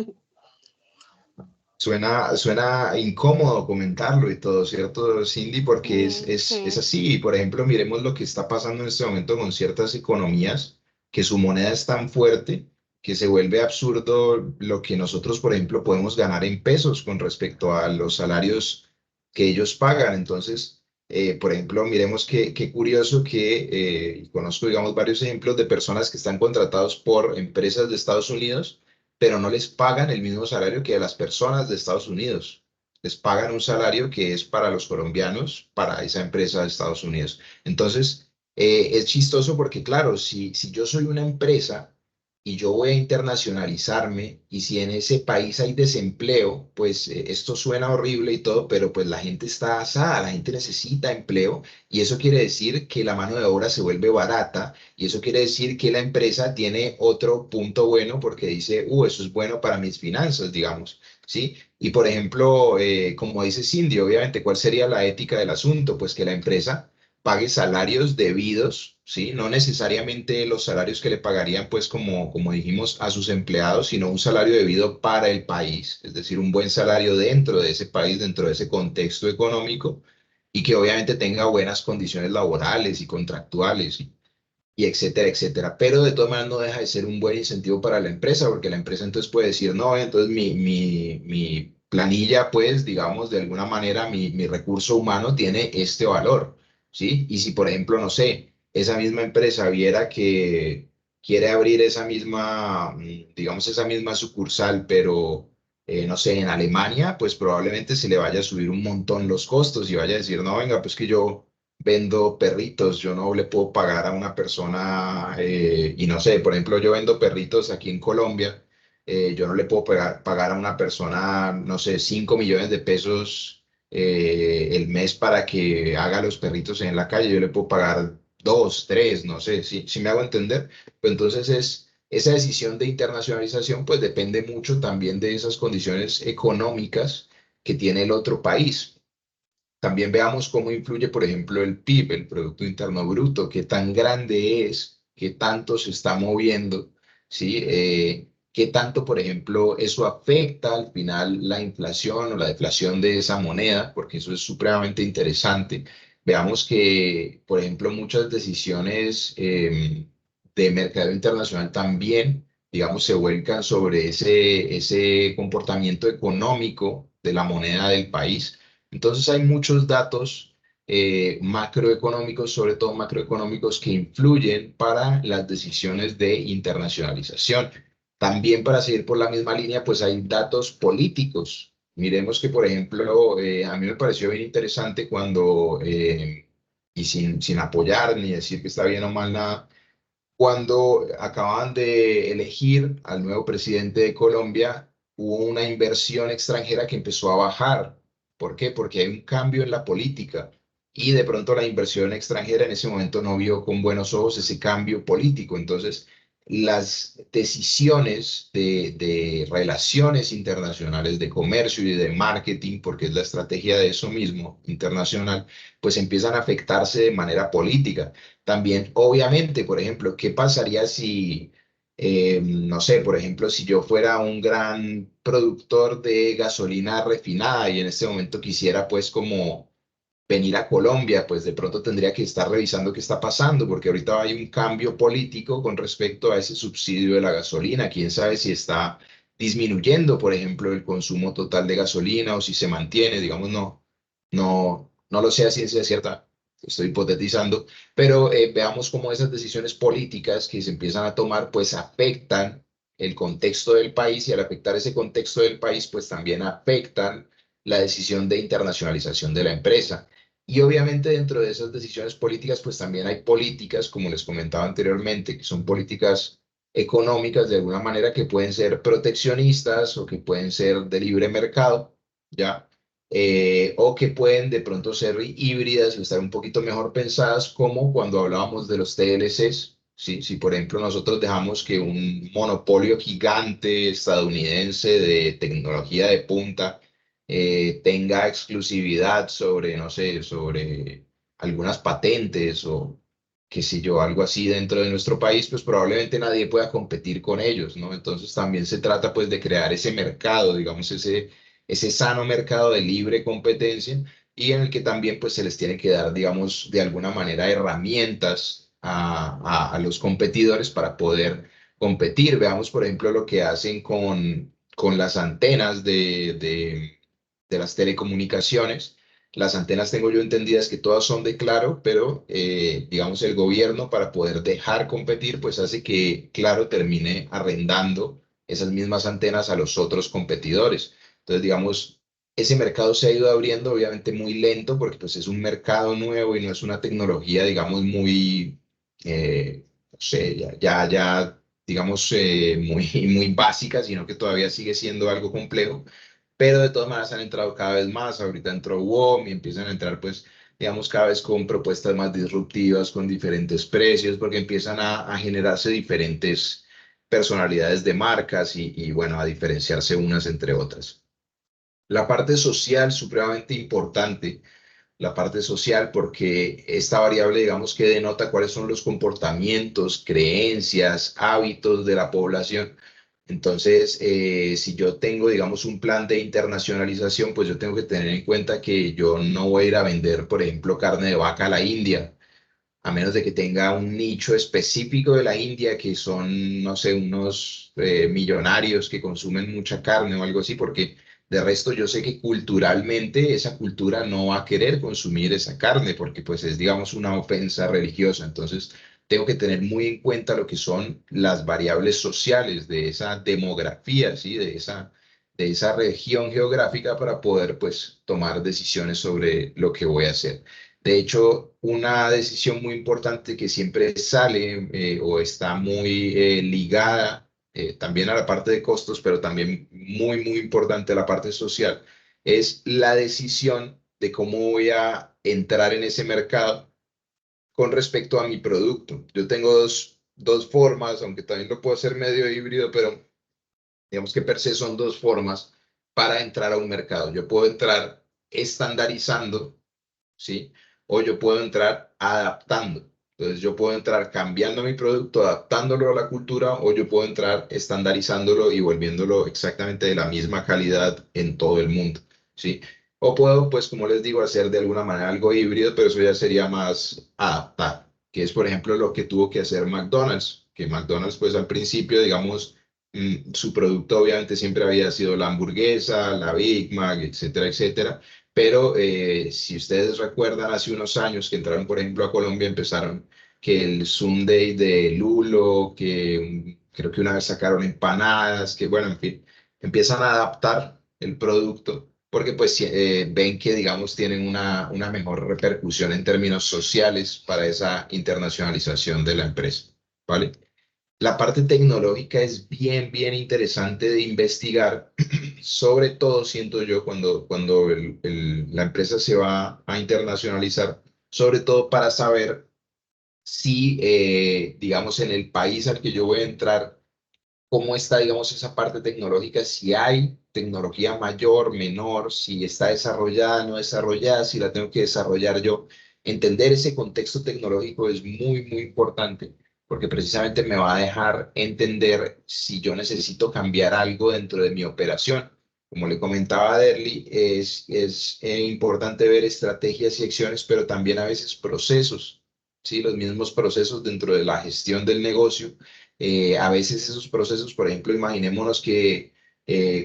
Suena incómodo comentarlo y todo, ¿cierto, Cindy? Porque es Sí. así. Por ejemplo, miremos lo que está pasando en este momento con ciertas economías, que su moneda es tan fuerte que se vuelve absurdo lo que nosotros, por ejemplo, podemos ganar en pesos con respecto a los salarios que ellos pagan. Entonces, por ejemplo, miremos qué curioso que conozco, digamos, varios ejemplos de personas que están contratados por empresas de Estados Unidos pero no les pagan el mismo salario que a las personas de Estados Unidos. Les pagan un salario que es para los colombianos, para esa empresa de Estados Unidos. Entonces, es chistoso porque, claro, si yo soy una empresa y yo voy a internacionalizarme y si en ese país hay desempleo, pues esto suena horrible y todo, pero pues la gente está asada, la gente necesita empleo y eso quiere decir que la mano de obra se vuelve barata y eso quiere decir que la empresa tiene otro punto bueno porque dice, eso es bueno para mis finanzas, digamos, ¿sí? Y por ejemplo, como dice Cindy, obviamente, ¿cuál sería la ética del asunto? Pues que la empresa pague salarios debidos, ¿sí? No necesariamente los salarios que le pagarían, pues como dijimos, a sus empleados, sino un salario debido para el país, es decir, un buen salario dentro de ese país, dentro de ese contexto económico y que obviamente tenga buenas condiciones laborales y contractuales. y etcétera, etcétera. Pero de todas maneras no deja de ser un buen incentivo para la empresa, porque la empresa entonces puede decir, no, entonces mi planilla, pues, digamos, de alguna manera, mi recurso humano tiene este valor, ¿sí? Y si, por ejemplo, no sé, esa misma empresa viera que quiere abrir esa misma, digamos, esa misma sucursal, pero, no sé, en Alemania, pues probablemente se le vaya a subir un montón los costos y vaya a decir, no, venga, pues que yo vendo perritos, yo no le puedo pagar a una persona, y no sé, por ejemplo, yo vendo perritos aquí en Colombia, yo no le puedo pagar a una persona, no sé, 5 millones de pesos el mes para que haga los perritos en la calle, yo le puedo pagar 2, 3, no sé, si me hago entender. Pues entonces esa decisión de internacionalización pues depende mucho también de esas condiciones económicas que tiene el otro país. También veamos cómo influye, por ejemplo, el PIB, el Producto Interno Bruto, qué tan grande es, qué tanto se está moviendo, ¿sí? Qué tanto, por ejemplo, eso afecta al final la inflación o la deflación de esa moneda, porque eso es supremamente interesante. Veamos que, por ejemplo, muchas decisiones de mercado internacional también, digamos, se vuelcan sobre ese comportamiento económico de la moneda del país. Entonces hay muchos datos macroeconómicos, sobre todo macroeconómicos, que influyen para las decisiones de internacionalización. También para seguir por la misma línea, pues hay datos políticos. Miremos que, por ejemplo, a mí me pareció bien interesante cuando, y sin apoyar ni decir que está bien o mal nada, cuando acababan de elegir al nuevo presidente de Colombia, hubo una inversión extranjera que empezó a bajar. ¿Por qué? Porque hay un cambio en la política y de pronto la inversión extranjera en ese momento no vio con buenos ojos ese cambio político. Entonces, las decisiones de relaciones internacionales, de comercio y de marketing, porque es la estrategia de eso mismo, internacional, pues empiezan a afectarse de manera política. También, obviamente, por ejemplo, ¿qué pasaría si, no sé, por ejemplo, si yo fuera un gran productor de gasolina refinada y en este momento quisiera pues como venir a Colombia, pues de pronto tendría que estar revisando qué está pasando, porque ahorita hay un cambio político con respecto a ese subsidio de la gasolina. Quién sabe si está disminuyendo, por ejemplo, el consumo total de gasolina o si se mantiene, digamos, no lo sé a ciencia cierta, estoy hipotetizando, pero veamos cómo esas decisiones políticas que se empiezan a tomar, pues afectan el contexto del país y al afectar ese contexto del país, pues también afectan la decisión de internacionalización de la empresa. Y obviamente dentro de esas decisiones políticas, pues también hay políticas, como les comentaba anteriormente, que son políticas económicas de alguna manera que pueden ser proteccionistas o que pueden ser de libre mercado, ¿ya? O que pueden de pronto ser híbridas y estar un poquito mejor pensadas, como cuando hablábamos de los TLCs. ¿Sí? Si, por ejemplo, nosotros dejamos que un monopolio gigante estadounidense de tecnología de punta tenga exclusividad sobre, no sé, sobre algunas patentes o qué sé yo, algo así dentro de nuestro país, pues probablemente nadie pueda competir con ellos, ¿no? Entonces también se trata pues de crear ese mercado, digamos, ese sano mercado de libre competencia y en el que también pues se les tiene que dar, digamos, de alguna manera herramientas a los competidores para poder competir. Veamos, por ejemplo, lo que hacen con las antenas de las telecomunicaciones. Las antenas tengo yo entendidas que todas son de Claro, pero digamos el gobierno para poder dejar competir, pues hace que Claro termine arrendando esas mismas antenas a los otros competidores. Entonces, digamos, ese mercado se ha ido abriendo obviamente muy lento porque pues es un mercado nuevo y no es una tecnología, digamos, muy, no sé, digamos, muy básica, sino que todavía sigue siendo algo complejo, pero de todas maneras han entrado cada vez más. Ahorita entró WOM y empiezan a entrar, pues, digamos, cada vez con propuestas más disruptivas, con diferentes precios, porque empiezan a generarse diferentes personalidades de marcas y, bueno, a diferenciarse unas entre otras. La parte social, supremamente importante, la parte social, porque esta variable, digamos, que denota cuáles son los comportamientos, creencias, hábitos de la población. Entonces, si yo tengo, digamos, un plan de internacionalización, pues yo tengo que tener en cuenta que yo no voy a ir a vender, por ejemplo, carne de vaca a la India a menos de que tenga un nicho específico de la India, que son, no sé, unos millonarios que consumen mucha carne o algo así, porque de resto yo sé que culturalmente esa cultura no va a querer consumir esa carne, porque pues es, digamos, una ofensa religiosa. Entonces, tengo que tener muy en cuenta lo que son las variables sociales de esa demografía, ¿sí? De esa región geográfica para poder, pues, tomar decisiones sobre lo que voy a hacer. De hecho, una decisión muy importante que siempre sale o está muy ligada también a la parte de costos, pero también muy, muy importante a la parte social, es la decisión de cómo voy a entrar en ese mercado con respecto a mi producto. Yo tengo dos formas, aunque también lo puedo hacer medio híbrido, pero digamos que per se son dos formas para entrar a un mercado. Yo puedo entrar estandarizando, ¿sí? O yo puedo entrar adaptando. Entonces yo puedo entrar cambiando mi producto, adaptándolo a la cultura, o yo puedo entrar estandarizándolo y volviéndolo exactamente de la misma calidad en todo el mundo, ¿sí? O puedo, pues como les digo, hacer de alguna manera algo híbrido, pero eso ya sería más adaptar, que es, por ejemplo, lo que tuvo que hacer McDonald's, que McDonald's, pues al principio, digamos, su producto obviamente siempre había sido la hamburguesa, la Big Mac, etcétera, etcétera, pero si ustedes recuerdan, hace unos años que entraron, por ejemplo, a Colombia, empezaron que el Sundae de Lulo, que creo que una vez sacaron empanadas, que bueno, en fin, empiezan a adaptar el producto porque pues ven que, digamos, tienen una mejor repercusión en términos sociales para esa internacionalización de la empresa, ¿vale? La parte tecnológica es bien, bien interesante de investigar, sobre todo siento yo cuando la empresa se va a internacionalizar, sobre todo para saber si, digamos, en el país al que yo voy a entrar, cómo está, digamos, esa parte tecnológica, si hay tecnología mayor, menor, si está desarrollada, no desarrollada, si la tengo que desarrollar yo. Entender ese contexto tecnológico es muy, muy importante porque precisamente me va a dejar entender si yo necesito cambiar algo dentro de mi operación. Como le comentaba a Derly, es importante ver estrategias y acciones, pero también a veces procesos, ¿sí? Los mismos procesos dentro de la gestión del negocio a veces esos procesos, por ejemplo, imaginémonos que,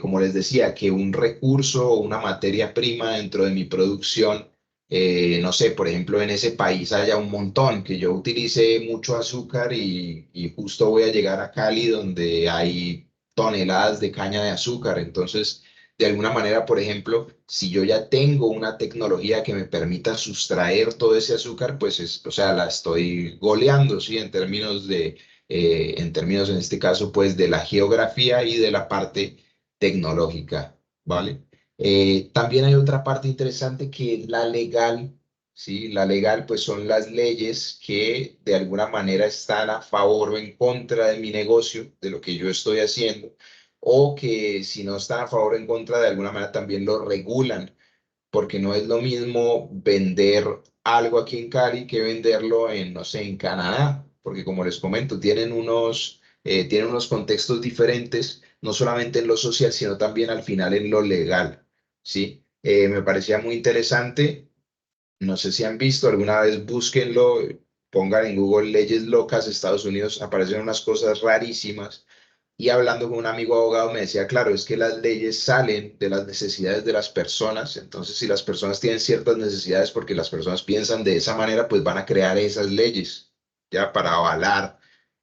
como les decía, que un recurso o una materia prima dentro de mi producción, no sé, por ejemplo, en ese país haya un montón, que yo utilice mucho azúcar y justo voy a llegar a Cali donde hay toneladas de caña de azúcar. Entonces, de alguna manera, por ejemplo, si yo ya tengo una tecnología que me permita sustraer todo ese azúcar, pues es, o sea, la estoy goleando, ¿sí? En términos en este caso, pues de la geografía y de la parte tecnológica, ¿vale? También hay otra parte interesante que es la legal, ¿sí? La legal, pues son las leyes que de alguna manera están a favor o en contra de mi negocio, de lo que yo estoy haciendo, o que si no están a favor o en contra, de alguna manera también lo regulan porque no es lo mismo vender algo aquí en Cali que venderlo en, no sé, en Canadá, porque como les comento, tienen unos contextos diferentes, no solamente en lo social, sino también al final en lo legal, ¿sí? Me parecía muy interesante, no sé si han visto, alguna vez búsquenlo, pongan en Google leyes locas Estados Unidos, aparecen unas cosas rarísimas y hablando con un amigo abogado me decía, claro, es que las leyes salen de las necesidades de las personas, entonces si las personas tienen ciertas necesidades porque las personas piensan de esa manera, pues van a crear esas leyes, ya para avalar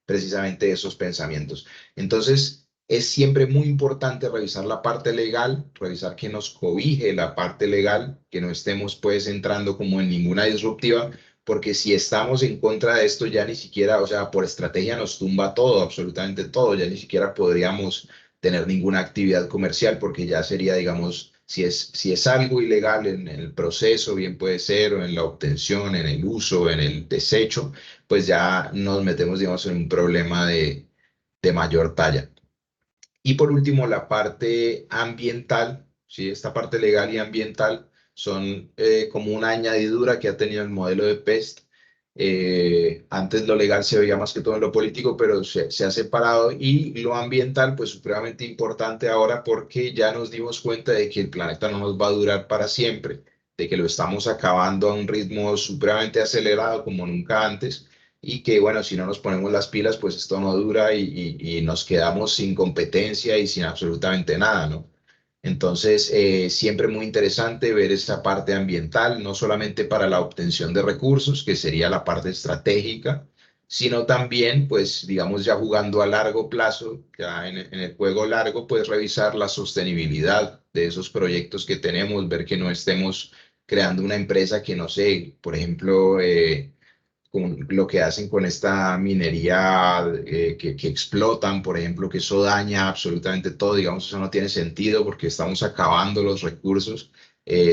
precisamente esos pensamientos. Entonces, es siempre muy importante revisar la parte legal, revisar que nos cobije la parte legal, que no estemos pues entrando como en ninguna disruptiva, porque si estamos en contra de esto ya ni siquiera, o sea, por estrategia nos tumba todo, absolutamente todo, ya ni siquiera podríamos tener ninguna actividad comercial porque ya sería, digamos, si es algo ilegal en el proceso, bien puede ser, o en la obtención, en el uso, en el desecho, pues ya nos metemos, digamos, en un problema de mayor talla. Y por último, la parte ambiental, ¿sí? Esta parte legal y ambiental son como una añadidura que ha tenido el modelo de PEST. Antes lo legal se veía más que todo en lo político, pero se ha separado y lo ambiental, pues supremamente importante ahora porque ya nos dimos cuenta de que el planeta no nos va a durar para siempre. de que lo estamos acabando a un ritmo supremamente acelerado como nunca antes y que, bueno, si no nos ponemos las pilas, pues esto no dura y nos quedamos sin competencia y sin absolutamente nada, ¿no? Entonces, siempre muy interesante ver esa parte ambiental, no solamente para la obtención de recursos, que sería la parte estratégica, sino también, pues, digamos, ya jugando a largo plazo, ya en el juego largo, pues revisar la sostenibilidad de esos proyectos que tenemos, ver que no estemos creando una empresa que, no sé, por ejemplo, con lo que hacen con esta minería que explotan, por ejemplo, que eso daña absolutamente todo, digamos, eso no tiene sentido porque estamos acabando los recursos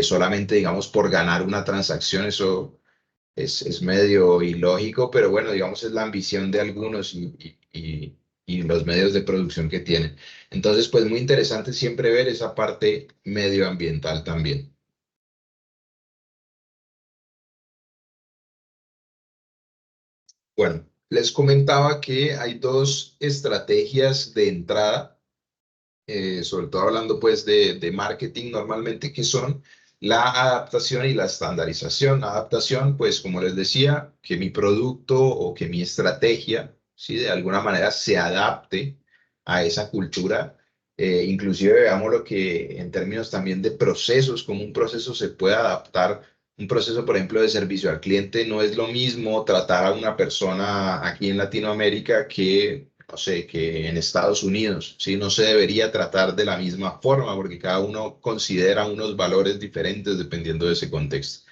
solamente, digamos, por ganar una transacción, eso es medio ilógico, pero bueno, digamos, es la ambición de algunos y los medios de producción que tienen. Entonces, pues muy interesante siempre ver esa parte medioambiental también. Bueno, les comentaba que hay dos estrategias de entrada, sobre todo hablando pues de marketing normalmente, que son la adaptación y la estandarización. Adaptación, pues como les decía, que mi producto o que mi estrategia, ¿sí? De alguna manera se adapte a esa cultura. Inclusive veamos lo que en términos también de procesos, como un proceso se puede adaptar. Un proceso, por ejemplo, de servicio al cliente no es lo mismo tratar a una persona aquí en Latinoamérica que, no sé, que en Estados Unidos, ¿sí? No se debería tratar de la misma forma porque cada uno considera unos valores diferentes dependiendo de ese contexto.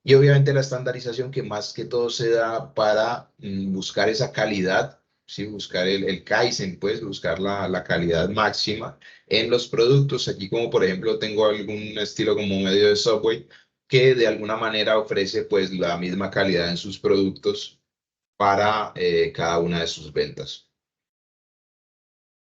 Y obviamente la estandarización que más que todo se da para buscar esa calidad, ¿sí? Buscar el Kaizen, pues buscar la calidad máxima en los productos. Aquí como por ejemplo tengo algún estilo como medio de Subway que de alguna manera ofrece pues la misma calidad en sus productos para cada una de sus ventas.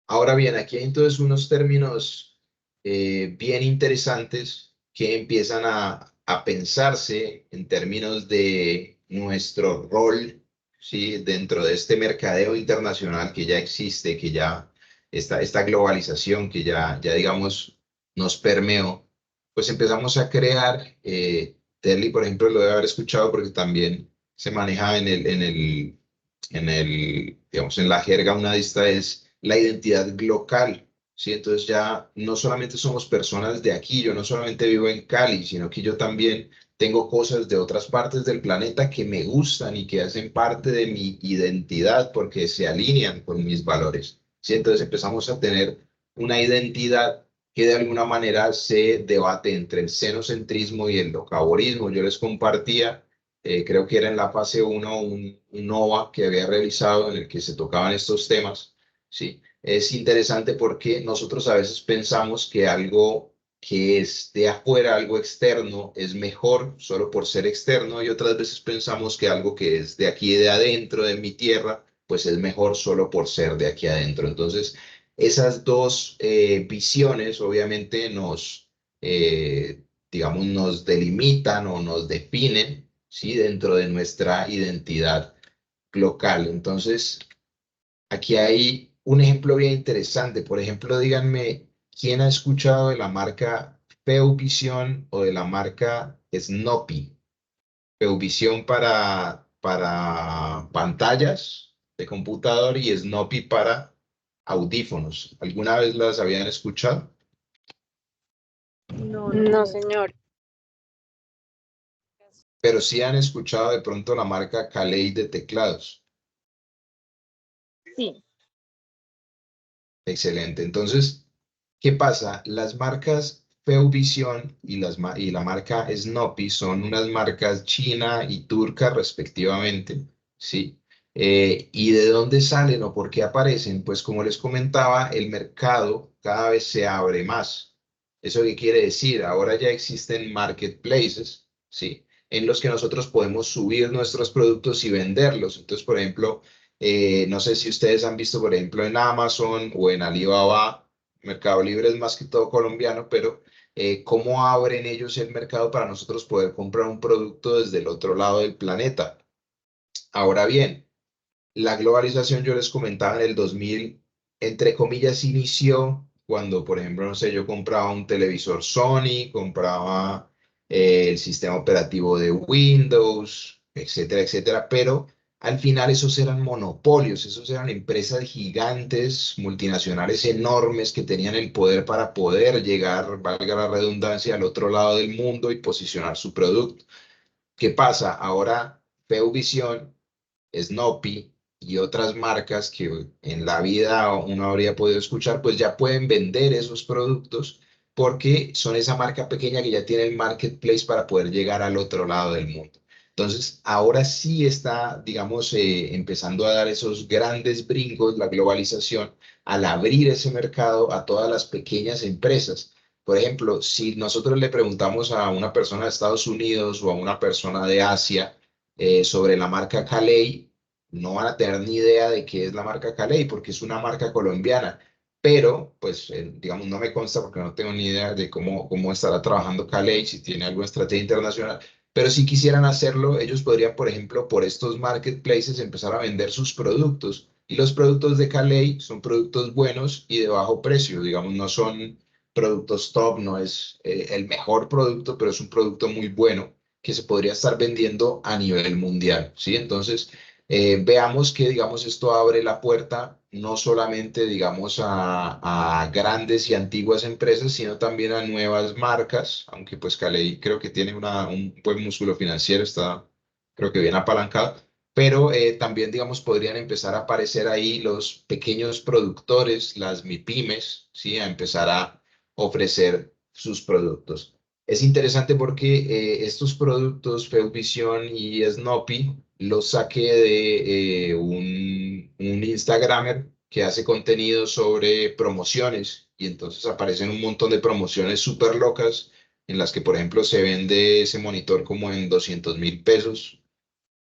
Ahora bien, aquí hay entonces unos términos bien interesantes que empiezan a pensarse en términos de nuestro rol, ¿sí? Dentro de este mercadeo internacional que ya existe, que ya esta globalización que ya digamos nos permeó, pues empezamos a crear, Terly, por ejemplo, lo debe haber escuchado porque también se maneja digamos, en la jerga una lista es la identidad local, ¿sí? Entonces ya no solamente somos personas de aquí, yo no solamente vivo en Cali, sino que yo también tengo cosas de otras partes del planeta que me gustan y que hacen parte de mi identidad porque se alinean con mis valores, ¿sí? Entonces empezamos a tener una identidad que de alguna manera se debate entre el xenocentrismo y el locaborismo. Yo les compartía creo que era en la fase uno un NOVA que había realizado en el que se tocaban estos temas, ¿sí? Es interesante porque nosotros a veces pensamos que algo que es de afuera, algo externo, es mejor solo por ser externo y otras veces pensamos que algo que es de aquí, de adentro, de mi tierra, pues es mejor solo por ser de aquí adentro. Entonces, esas dos visiones obviamente digamos, nos delimitan o nos definen, ¿sí? Dentro de nuestra identidad local. Entonces, aquí hay un ejemplo bien interesante. Por ejemplo, díganme, ¿quién ha escuchado de la marca Peuvisión o de la marca Snoopy? Peuvisión para pantallas de computador y Snoopy para audífonos. ¿Alguna vez las habían escuchado? No, No, señor. Pero sí han escuchado de pronto la marca Calei de teclados. Sí. Excelente. Entonces, ¿qué pasa? Las marcas Peuvisión y la marca Snoopy son unas marcas china y turca respectivamente, ¿sí? ¿Y de dónde salen o por qué aparecen? Pues como les comentaba, el mercado cada vez se abre más. ¿Eso qué quiere decir? Ahora ya existen marketplaces, ¿sí? En los que nosotros podemos subir nuestros productos y venderlos. Entonces, por ejemplo, no sé si ustedes han visto, por ejemplo, en Amazon o en Alibaba, Mercado Libre es más que todo colombiano, pero cómo abren ellos el mercado para nosotros poder comprar un producto desde el otro lado del planeta. Ahora bien, la globalización, yo les comentaba en el 2000, entre comillas, inició cuando, por ejemplo, no sé, yo compraba un televisor Sony, compraba el sistema operativo de Windows, etcétera, etcétera, pero al final esos eran monopolios, esos eran empresas gigantes, multinacionales enormes que tenían el poder para poder llegar, valga la redundancia, al otro lado del mundo y posicionar su producto. ¿Qué pasa? Ahora Peuvisión, Snoopy y otras marcas que en la vida uno habría podido escuchar, pues ya pueden vender esos productos porque son esa marca pequeña que ya tiene el marketplace para poder llegar al otro lado del mundo. Entonces, ahora sí está, digamos, empezando a dar esos grandes brincos la globalización al abrir ese mercado a todas las pequeñas empresas. Por ejemplo, si nosotros le preguntamos a una persona de Estados Unidos o a una persona de Asia sobre la marca Calei, no van a tener ni idea de qué es la marca Calei porque es una marca colombiana. Pero, pues, digamos, no me consta porque no tengo ni idea de cómo estará trabajando Calei, si tiene alguna estrategia internacional. Pero si quisieran hacerlo, ellos podrían, por ejemplo, por estos marketplaces empezar a vender sus productos. Y los productos de Calei son productos buenos y de bajo precio. Digamos, no son productos top, no es el mejor producto, pero es un producto muy bueno que se podría estar vendiendo a nivel mundial, ¿sí? Entonces, veamos que, digamos, esto abre la puerta no solamente, digamos, a grandes y antiguas empresas, sino también a nuevas marcas, aunque pues Calei creo que tiene un buen músculo financiero, está creo que bien apalancado, pero también, digamos, podrían empezar a aparecer ahí los pequeños productores, las MIPIMES, ¿sí? A empezar a ofrecer sus productos. Es interesante porque estos productos, Felvisión y Snoopy, los saqué de un Instagramer que hace contenido sobre promociones y entonces aparecen un montón de promociones súper locas en las que, por ejemplo, se vende ese monitor como en 200.000 pesos,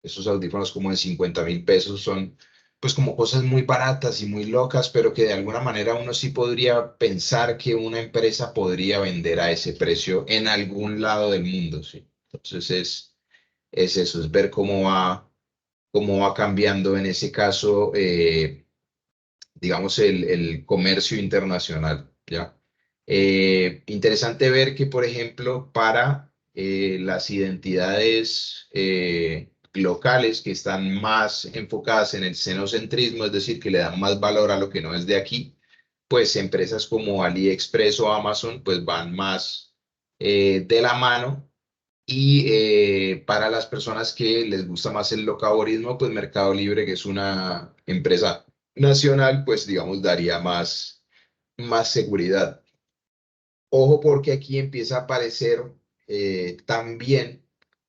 esos audífonos como en 50.000 pesos, son pues como cosas muy baratas y muy locas, pero que de alguna manera uno sí podría pensar que una empresa podría vender a ese precio en algún lado del mundo, ¿sí? Entonces es eso, es ver cómo va cambiando en ese caso, digamos, el comercio internacional, ¿ya? Interesante ver que, por ejemplo, para las identidades locales que están más enfocadas en el xenocentrismo, es decir, que le dan más valor a lo que no es de aquí, pues empresas como AliExpress o Amazon, pues van más de la mano y para las personas que les gusta más el locaborismo, pues Mercado Libre, que es una empresa nacional, pues digamos daría más seguridad. Ojo porque aquí empieza a aparecer también,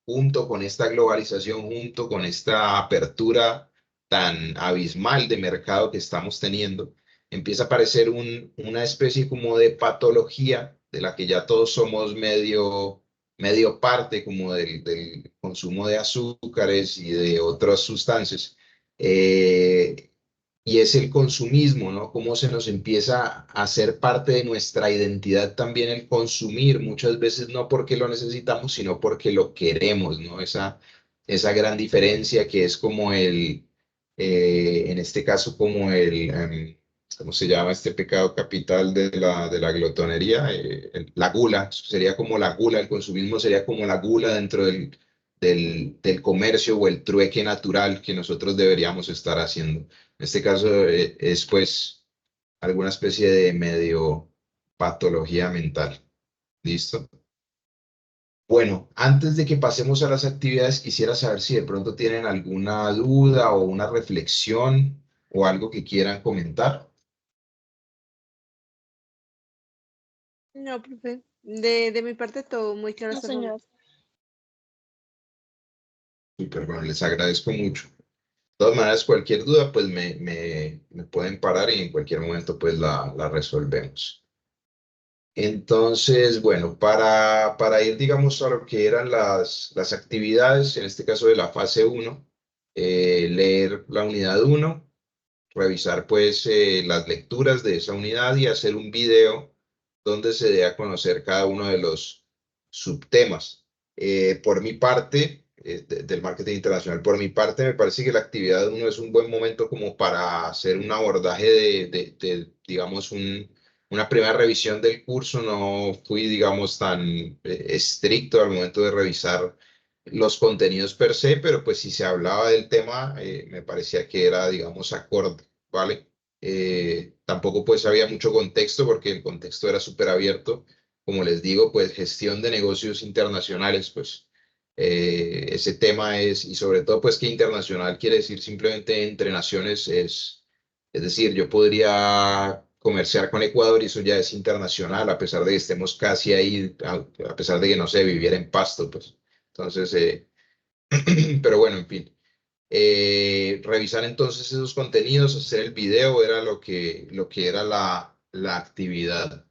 junto con esta globalización, junto con esta apertura tan abismal de mercado que estamos teniendo, empieza a aparecer una especie como de patología de la que ya todos somos medio parte, como del consumo de azúcares y de otras sustancias. Y es el consumismo, ¿no? Cómo se nos empieza a hacer parte de nuestra identidad también el consumir, muchas veces no porque lo necesitamos, sino porque lo queremos, ¿no? Esa gran diferencia que es como en este caso, como ¿cómo se llama este pecado capital de la glotonería? La gula, sería como la gula, el consumismo sería como la gula dentro del comercio o el trueque natural que nosotros deberíamos estar haciendo. En este caso es pues alguna especie de medio patología mental. ¿Listo? Bueno, antes de que pasemos a las actividades, quisiera saber si de pronto tienen alguna duda o una reflexión o algo que quieran comentar. No, profe. De mi parte todo muy claro No, hasta el señor. momento. Súper, bueno, les agradezco mucho. De todas maneras, cualquier duda, pues me pueden parar y en cualquier momento pues la resolvemos. Entonces, bueno, para ir, digamos, a lo que eran las actividades, en este caso de la fase uno, leer la unidad uno, revisar pues las lecturas de esa unidad y hacer un video donde se dé a conocer cada uno de los subtemas. Por mi parte, del marketing internacional, por mi parte me parece que la actividad uno es un buen momento como para hacer un abordaje digamos, una primera revisión del curso, no fui, digamos, tan estricto al momento de revisar los contenidos per se, pero pues si se hablaba del tema, me parecía que era, digamos, acorde, ¿vale? Tampoco pues había mucho contexto porque el contexto era súper abierto. Como les digo, pues gestión de negocios internacionales, pues ese tema es, y sobre todo pues que internacional quiere decir simplemente entre naciones, es decir, yo podría comerciar con Ecuador y eso ya es internacional, a pesar de que estemos casi ahí, a pesar de que no sé, viviera en Pasto, pues. Entonces, pero bueno, en fin. Revisar entonces esos contenidos, hacer el video era lo que era la actividad.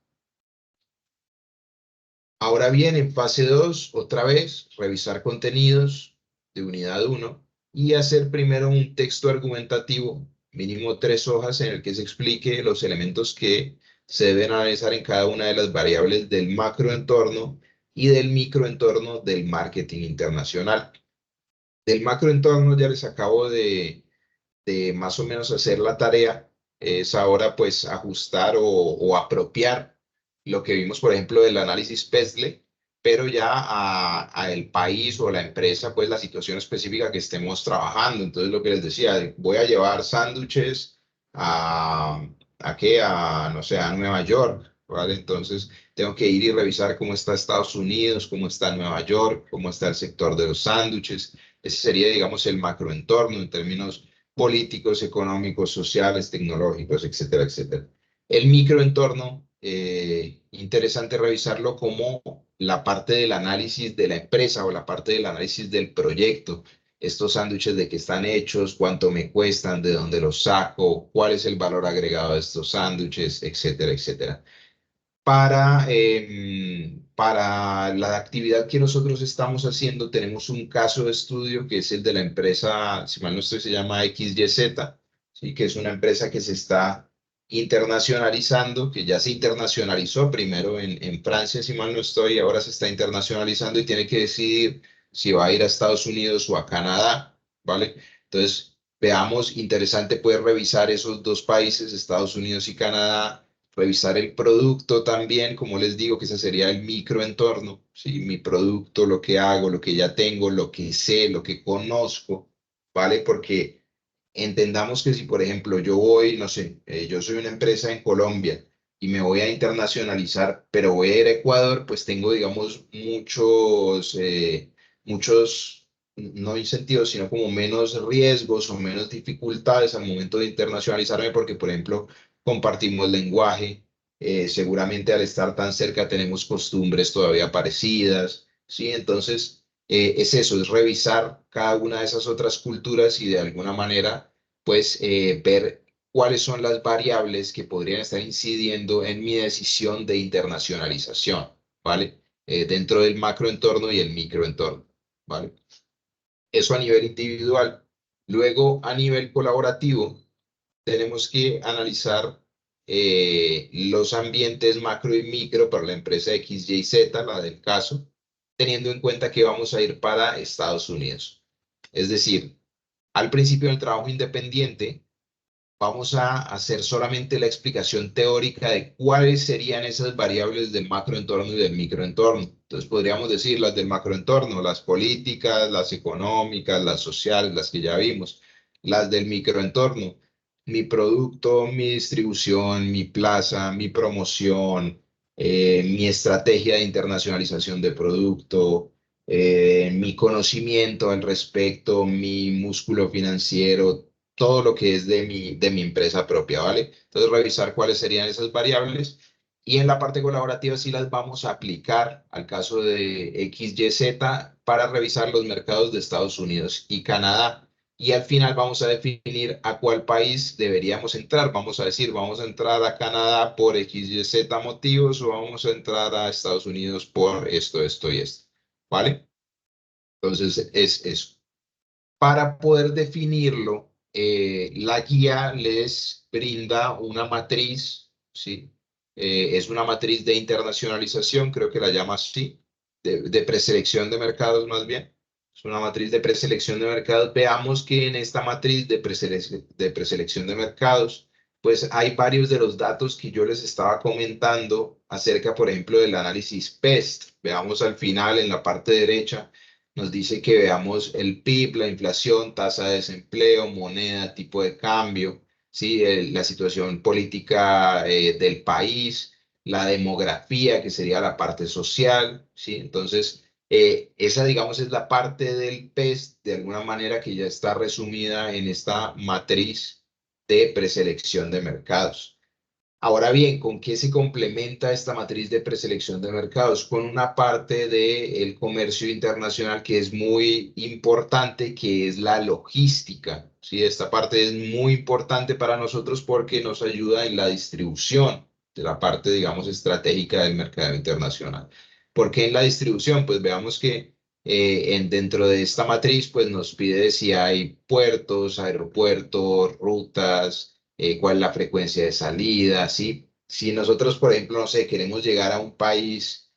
Ahora bien, en fase 2 otra vez, revisar contenidos de unidad 1 y hacer primero un texto argumentativo, mínimo 3 hojas, en el que se explique los elementos que se deben analizar en cada una de las variables del macroentorno y del microentorno del marketing internacional. Del macroentorno ya les acabo de más o menos hacer la tarea, es ahora pues ajustar o apropiar lo que vimos, por ejemplo, del análisis PESLE, pero ya a el país o la empresa, pues la situación específica que estemos trabajando. Entonces, lo que les decía, voy a llevar sándwiches a, ¿a qué? A, no sé, a Nueva York, ¿vale? Entonces, tengo que ir y revisar cómo está Estados Unidos, cómo está Nueva York, cómo está el sector de los sándwiches. Ese sería, digamos, el macroentorno en términos políticos, económicos, sociales, tecnológicos, etcétera, etcétera. El microentorno, interesante revisarlo como la parte del análisis de la empresa o la parte del análisis del proyecto. Estos sándwiches de qué están hechos, cuánto me cuestan, de dónde los saco, cuál es el valor agregado de estos sándwiches, etcétera, etcétera. Para la actividad que nosotros estamos haciendo, tenemos un caso de estudio que es el de la empresa, si mal no estoy, se llama XYZ, ¿sí? Que es una empresa que se está internacionalizando, que ya se internacionalizó primero en Francia, si mal no estoy, ahora se está internacionalizando y tiene que decidir si va a ir a Estados Unidos o a Canadá, ¿vale? Entonces, veamos, interesante poder revisar esos dos países, Estados Unidos y Canadá, revisar el producto también, como les digo, que ese sería el microentorno, ¿sí? Mi producto, lo que hago, lo que ya tengo, lo que sé, lo que conozco, ¿vale? Porque entendamos que si, por ejemplo, yo voy, no sé, yo soy una empresa en Colombia y me voy a internacionalizar, pero voy a ir a Ecuador, pues tengo, digamos, muchos, no incentivos, sino como menos riesgos o menos dificultades al momento de internacionalizarme, porque, por ejemplo, compartimos lenguaje, seguramente al estar tan cerca tenemos costumbres todavía parecidas, ¿sí? Entonces, es eso, es revisar cada una de esas otras culturas y de alguna manera, pues, ver cuáles son las variables que podrían estar incidiendo en mi decisión de internacionalización, ¿vale? Dentro del macroentorno y el microentorno, ¿vale? Eso a nivel individual. Luego, a nivel colaborativo, tenemos que analizar los ambientes macro y micro para la empresa X, Y, Z, la del caso, teniendo en cuenta que vamos a ir para Estados Unidos. Es decir, al principio del trabajo independiente, vamos a hacer solamente la explicación teórica de cuáles serían esas variables del macroentorno y del microentorno. Entonces podríamos decir las del macroentorno, las políticas, las económicas, las sociales, las que ya vimos. Las del microentorno, mi producto, mi distribución, mi plaza, mi promoción, mi estrategia de internacionalización de producto, mi conocimiento al respecto, mi músculo financiero, todo lo que es de mi empresa propia, ¿vale? Entonces, revisar cuáles serían esas variables y en la parte colaborativa sí las vamos a aplicar al caso de XYZ para revisar los mercados de Estados Unidos y Canadá. Y al final vamos a definir a cuál país deberíamos entrar. Vamos a decir, vamos a entrar a Canadá por XYZ motivos o vamos a entrar a Estados Unidos por esto, esto y esto, ¿vale? Entonces, es eso. Para poder definirlo, la guía les brinda una matriz, ¿sí? Es una matriz de internacionalización, creo que la llama así, de preselección de mercados más bien. Es una matriz de preselección de mercados. Veamos que en esta matriz de preselección de mercados pues hay varios de los datos que yo les estaba comentando acerca, por ejemplo, del análisis PEST. Veamos al final, en la parte derecha, nos dice que veamos el PIB, la inflación, tasa de desempleo, moneda, tipo de cambio, ¿sí? La situación política del país, la demografía, que sería la parte social, ¿sí? Entonces, esa, digamos, es la parte del PEST, de alguna manera que ya está resumida en esta matriz de preselección de mercados. Ahora bien, ¿con qué se complementa esta matriz de preselección de mercados? Con una parte del comercio internacional que es muy importante, que es la logística. ¿Sí? Esta parte es muy importante para nosotros porque nos ayuda en la distribución de la parte, digamos, estratégica del mercado internacional. ¿Por qué en la distribución? Pues veamos que dentro de esta matriz, pues nos pide si hay puertos, aeropuertos, rutas, cuál es la frecuencia de salida, ¿sí? Si nosotros, por ejemplo, no sé, queremos llegar a un país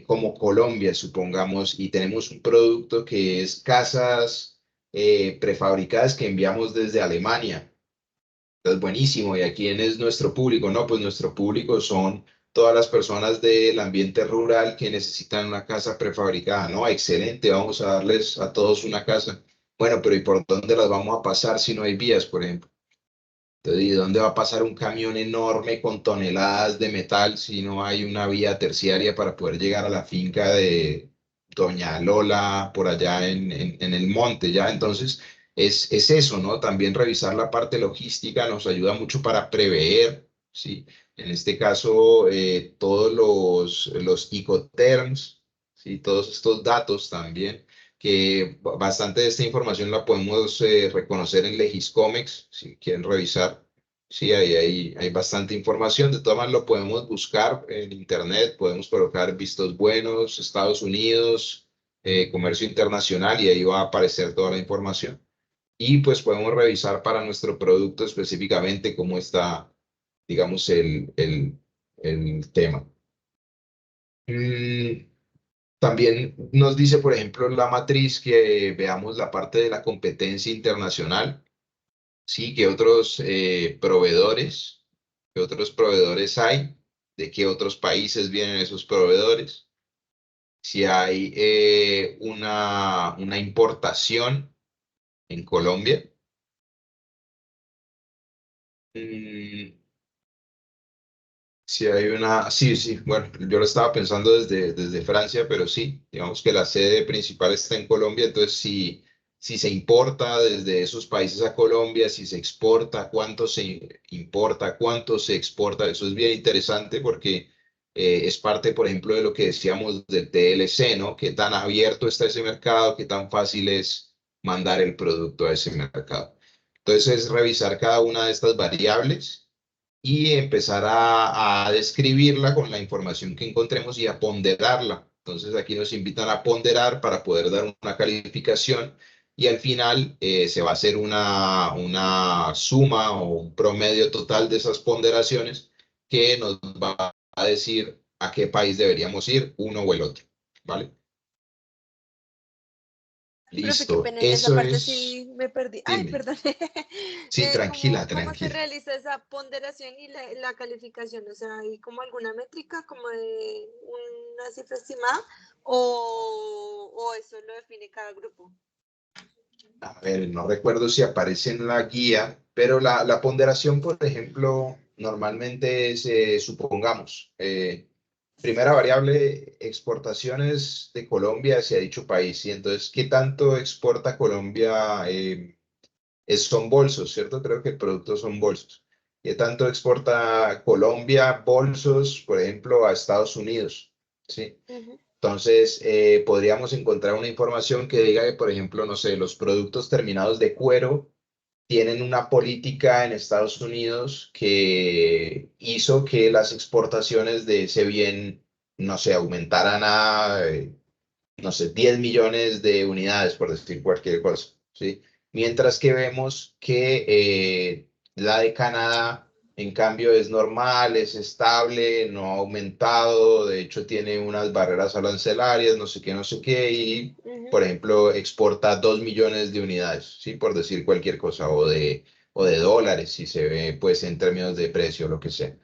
como Colombia, supongamos, y tenemos un producto que es casas prefabricadas que enviamos desde Alemania. Entonces, buenísimo. ¿Y a quién es nuestro público? No, pues nuestro público son todas las personas del ambiente rural que necesitan una casa prefabricada. No, excelente, vamos a darles a todos una casa. Bueno, pero ¿y por dónde las vamos a pasar si no hay vías, por ejemplo? Entonces, ¿y dónde va a pasar un camión enorme con toneladas de metal si no hay una vía terciaria para poder llegar a la finca de Doña Lola por allá en el monte, ¿ya? Entonces, es eso, ¿no? También revisar la parte logística nos ayuda mucho para prever, ¿sí? En este caso, todos los Icoterms, ¿sí? Todos estos datos también que bastante de esta información la podemos reconocer en Legiscomex, si quieren revisar. Sí, hay bastante información. De todas maneras, lo podemos buscar en internet, podemos colocar vistos buenos, Estados Unidos, comercio internacional, y ahí va a aparecer toda la información. Y pues podemos revisar para nuestro producto específicamente cómo está, digamos, el tema. También nos dice, por ejemplo, la matriz que veamos la parte de la competencia internacional, sí, qué otros proveedores hay, de qué otros países vienen esos proveedores, si hay una importación en Colombia. Mm, Sí, sí, bueno, yo lo estaba pensando desde Francia, pero sí, digamos que la sede principal está en Colombia, entonces si se importa desde esos países a Colombia, si se exporta, cuánto se importa, cuánto se exporta, eso es bien interesante porque es parte, por ejemplo, de lo que decíamos del TLC, ¿no? Qué tan abierto está ese mercado, qué tan fácil es mandar el producto a ese mercado. Entonces es revisar cada una de estas variables y empezar a describirla con la información que encontremos y a ponderarla. Entonces aquí nos invitan a ponderar para poder dar una calificación y al final se va a hacer una suma o un promedio total de esas ponderaciones que nos va a decir a qué país deberíamos ir, uno o el otro, ¿vale? Profe, qué Listo, pena, en esa eso parte es, sí me perdí. Ay, dime, perdón. sí, tranquila, ¿Cómo se tranquila. realiza esa ponderación y la calificación? O sea, ¿hay como alguna métrica, como de una cifra estimada? ¿O eso lo define cada grupo? A ver, no recuerdo si aparece en la guía, pero la ponderación, por ejemplo, normalmente es, supongamos, primera variable, exportaciones de Colombia hacia dicho país. Y entonces, ¿qué tanto exporta Colombia? Son bolsos, ¿cierto? Creo que el producto son bolsos. ¿Qué tanto exporta Colombia bolsos, por ejemplo, a Estados Unidos? ¿Sí? Ujú. Entonces, podríamos encontrar una información que diga que, por ejemplo, no sé, los productos terminados de cuero tienen una política en Estados Unidos que hizo que las exportaciones de ese bien, no sé, aumentaran a, no sé, 10 millones de unidades, por decir cualquier cosa, ¿sí? Mientras que vemos que la de Canadá, en cambio, es normal, es estable, no ha aumentado, de hecho tiene unas barreras arancelarias, no sé qué, y, Ujú. por ejemplo, exporta 2 millones de unidades, ¿sí? Por decir cualquier cosa, o de o de dólares, si se ve pues en términos de precio o lo que sea.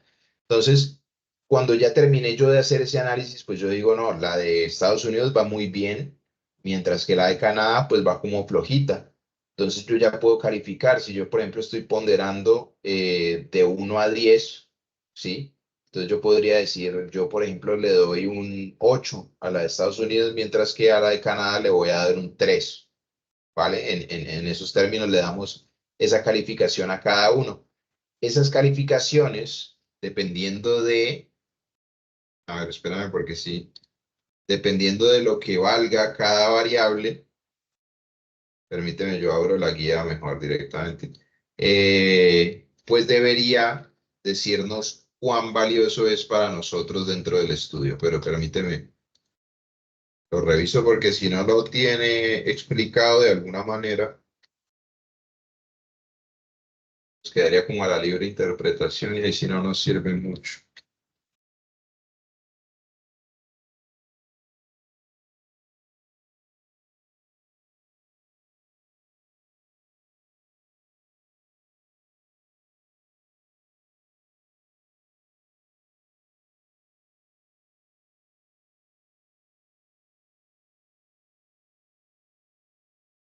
Entonces, cuando ya terminé yo de hacer ese análisis, pues yo digo, no, la de Estados Unidos va muy bien, mientras que la de Canadá pues va como flojita. Entonces yo ya puedo calificar, si yo por ejemplo estoy ponderando de 1 a 10, ¿sí? Entonces yo podría decir, yo por ejemplo le doy un 8 a la de Estados Unidos, mientras que a la de Canadá le voy a dar un 3, ¿vale? En esos términos le damos esa calificación a cada uno. Esas calificaciones, dependiendo de, a ver, espérame porque sí, dependiendo de lo que valga cada variable, permíteme, yo abro la guía mejor directamente, pues debería decirnos cuán valioso es para nosotros dentro del estudio, pero permíteme, lo reviso porque si no lo tiene explicado de alguna manera, pues quedaría como a la libre interpretación y ahí si no nos sirve mucho.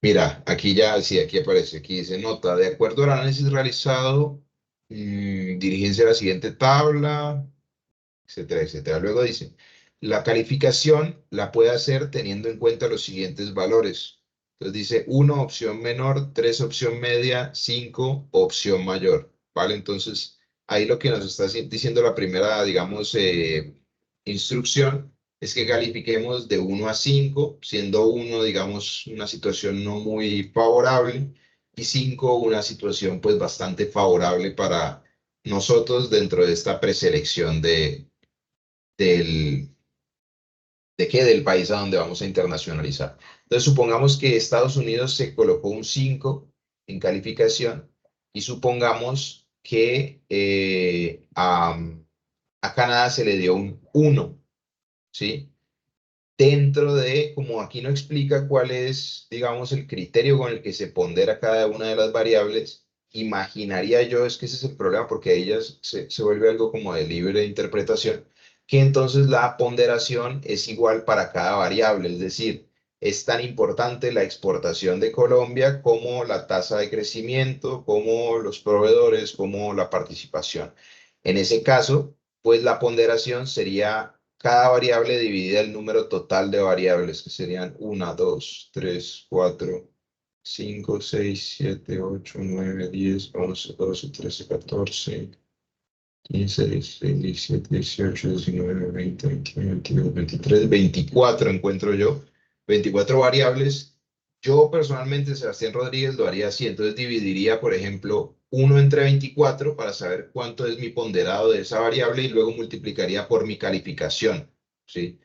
Mira, aquí ya, sí, aquí aparece, aquí dice nota, de acuerdo al análisis realizado, diríjense a la siguiente tabla, etcétera, etcétera. Luego dice, la calificación la puede hacer teniendo en cuenta los siguientes valores. Entonces dice 1, opción menor, 3, opción media, 5, opción mayor, ¿vale? Entonces, ahí lo que nos está diciendo la primera, digamos, instrucción es que califiquemos de 1 a 5, siendo 1, digamos, una situación no muy favorable y 5, una situación pues bastante favorable para nosotros dentro de esta preselección del, del país a donde vamos a internacionalizar. Entonces, supongamos que Estados Unidos se colocó un 5 en calificación y supongamos que a Canadá se le dio un 1, ¿sí? Dentro de, como aquí no explica cuál es, digamos, el criterio con el que se pondera cada una de las variables, imaginaría yo, es que ese es el problema, porque ahí ya se vuelve algo como de libre interpretación, que entonces la ponderación es igual para cada variable, es decir, es tan importante la exportación de Colombia como la tasa de crecimiento, como los proveedores, como la participación. En ese caso, pues la ponderación sería cada variable dividida el número total de variables, que serían 1, 2, 3, 4, 5, 6, 7, 8, 9, 10, 11, 12, 13, 14, 15, 16, 17, 18, 19, 20, 21, 22, 23, 24 encuentro yo. 24 variables. Yo personalmente, Sebastián Rodríguez, lo haría así. Entonces dividiría, por ejemplo, 1 entre 24 para saber cuánto es mi ponderado de esa variable y luego multiplicaría por mi calificación, ¿sí?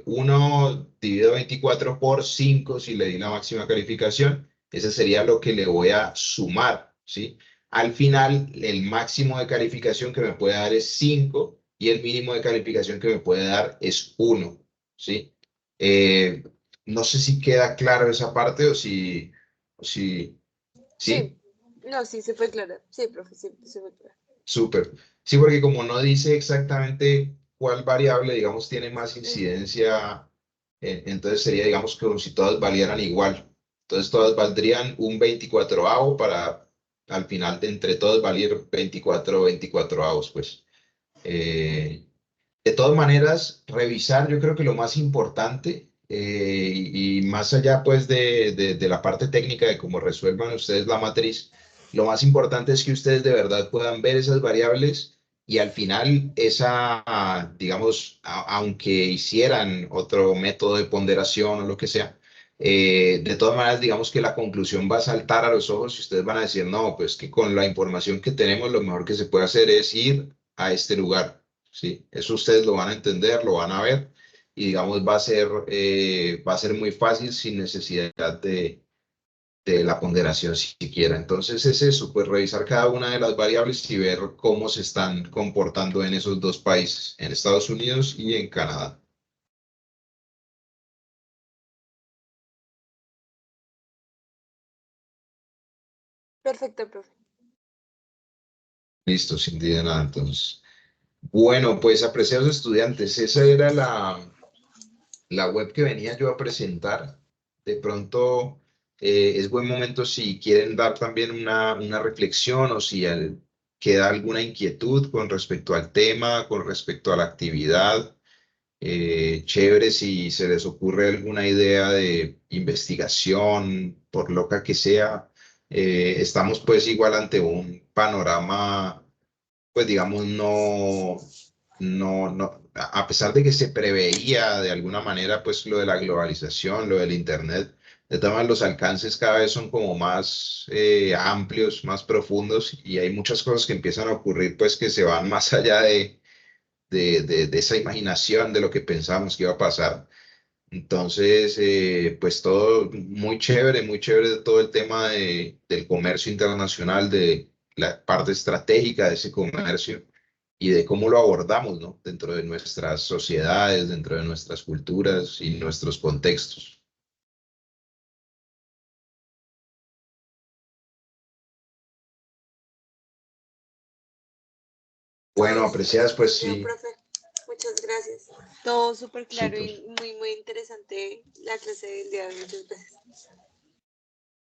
1 dividido 24 por 5 si le di la máxima calificación. Ese sería lo que le voy a sumar, ¿sí? Al final, el máximo de calificación que me puede dar es 5 y el mínimo de calificación que me puede dar es 1, ¿sí? Eh, no sé si queda claro esa parte o si, ¿sí? Sí, no, sí, se fue claro. Sí, profe, sí, se fue claro. Súper. Sí, porque como no dice exactamente cuál variable, digamos, tiene más Ujú. incidencia, entonces sería, digamos, que como si todas valieran igual. Entonces todas valdrían un 24avo para al final de entre todas valer 24avos, pues. Eh, de todas maneras, revisar, yo creo que lo más importante, y más allá pues de la parte técnica de cómo resuelvan ustedes la matriz, lo más importante es que ustedes de verdad puedan ver esas variables y al final esa, digamos, aunque hicieran otro método de ponderación o lo que sea, de todas maneras, digamos que la conclusión va a saltar a los ojos y ustedes van a decir, no, pues que con la información que tenemos, lo mejor que se puede hacer es ir a este lugar. ¿Sí? Eso ustedes lo van a entender, lo van a ver y digamos va a ser muy fácil sin necesidad de la ponderación siquiera. Entonces es eso, pues revisar cada una de las variables y ver cómo se están comportando en esos dos países, en Estados Unidos y en Canadá. Perfecto, profe. Listo, sin duda nada, entonces. Bueno, pues apreciados estudiantes, esa era la web que venía yo a presentar. De pronto es buen momento si quieren dar también una reflexión o si queda alguna inquietud con respecto al tema, con respecto a la actividad. Chévere si se les ocurre alguna idea de investigación, por loca que sea. Estamos pues igual ante un panorama, pues digamos, a pesar de que se preveía de alguna manera pues lo de la globalización, lo del Internet, de todas maneras los alcances cada vez son como más amplios, más profundos y hay muchas cosas que empiezan a ocurrir pues que se van más allá de esa imaginación de lo que pensamos que iba a pasar. Entonces, pues todo muy chévere de todo el tema del comercio internacional, de la parte estratégica de ese comercio y de cómo lo abordamos, ¿no? Dentro de nuestras sociedades, dentro de nuestras culturas y nuestros contextos. Bueno, Todo súper apreciadas, pues comprendido, sí, profe. Muchas gracias. Todo súper claro súper. y muy, muy interesante la clase del día de hoy. Muchas gracias.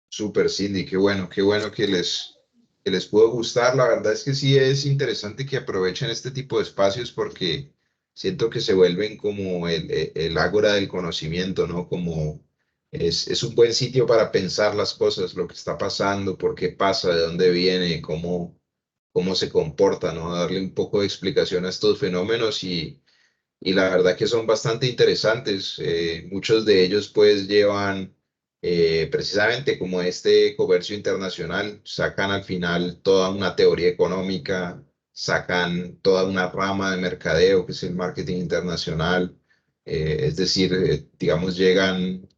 Súper, Cindy, qué bueno que les pudo gustar. La verdad es que sí es interesante que aprovechen este tipo de espacios porque siento que se vuelven como el ágora del conocimiento, ¿no? Como es un buen sitio para pensar las cosas, lo que está pasando, por qué pasa, de dónde viene, cómo se comporta, ¿no? Darle un poco de explicación a estos fenómenos y la verdad que son bastante interesantes. Muchos de ellos pues llevan precisamente como este comercio internacional, sacan al final toda una teoría económica, sacan toda una rama de mercadeo que es el marketing internacional, es decir, digamos, llegan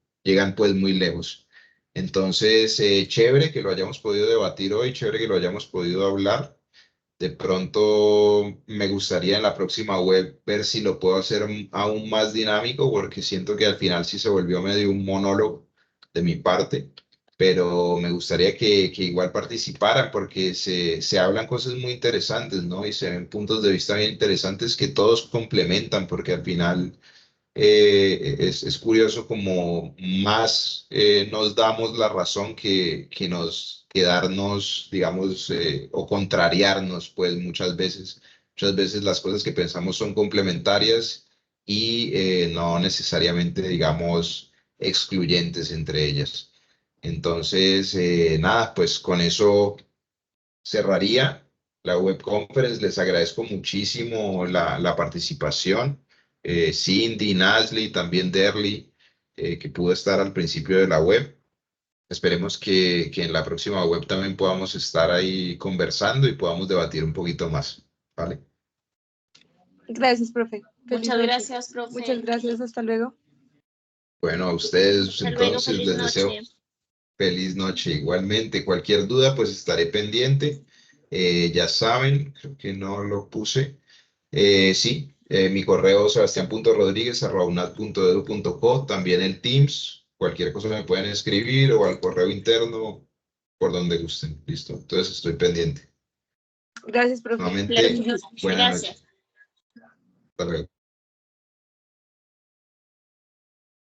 pues muy lejos. Entonces, chévere que lo hayamos podido debatir hoy, chévere que lo hayamos podido hablar. De pronto me gustaría en la próxima web ver si lo puedo hacer aún más dinámico, porque siento que al final sí se volvió medio un monólogo de mi parte, pero me gustaría que igual participaran porque se hablan cosas muy interesantes, ¿no? Y se ven puntos de vista bien interesantes que todos complementan, porque al final es curioso como más nos damos la razón que darnos, digamos, o contrariarnos, pues muchas veces las cosas que pensamos son complementarias y no necesariamente, digamos, excluyentes entre ellas. Entonces, nada, pues con eso cerraría la web conference. Les agradezco muchísimo la participación. Cindy, Nasli, también Derly, que pudo estar al principio de la web. Esperemos que en la próxima web también podamos estar ahí conversando y podamos debatir un poquito más. ¿Vale? Gracias, profe. Feliz Muchas noche. gracias, profe. Muchas gracias. Hasta luego. Bueno, a ustedes Hasta luego, entonces feliz les deseo noche. feliz noche. Igualmente, cualquier duda, pues estaré pendiente. Ya saben, creo que no lo puse. Sí, mi correo sebastián.rodríguez@unad.edu.co, también el Teams, cualquier cosa me pueden escribir o al correo interno, por donde gusten, listo. Entonces estoy pendiente. Gracias, profe. Nuevamente, Claro que sí. buenas Gracias. noches. Hasta luego.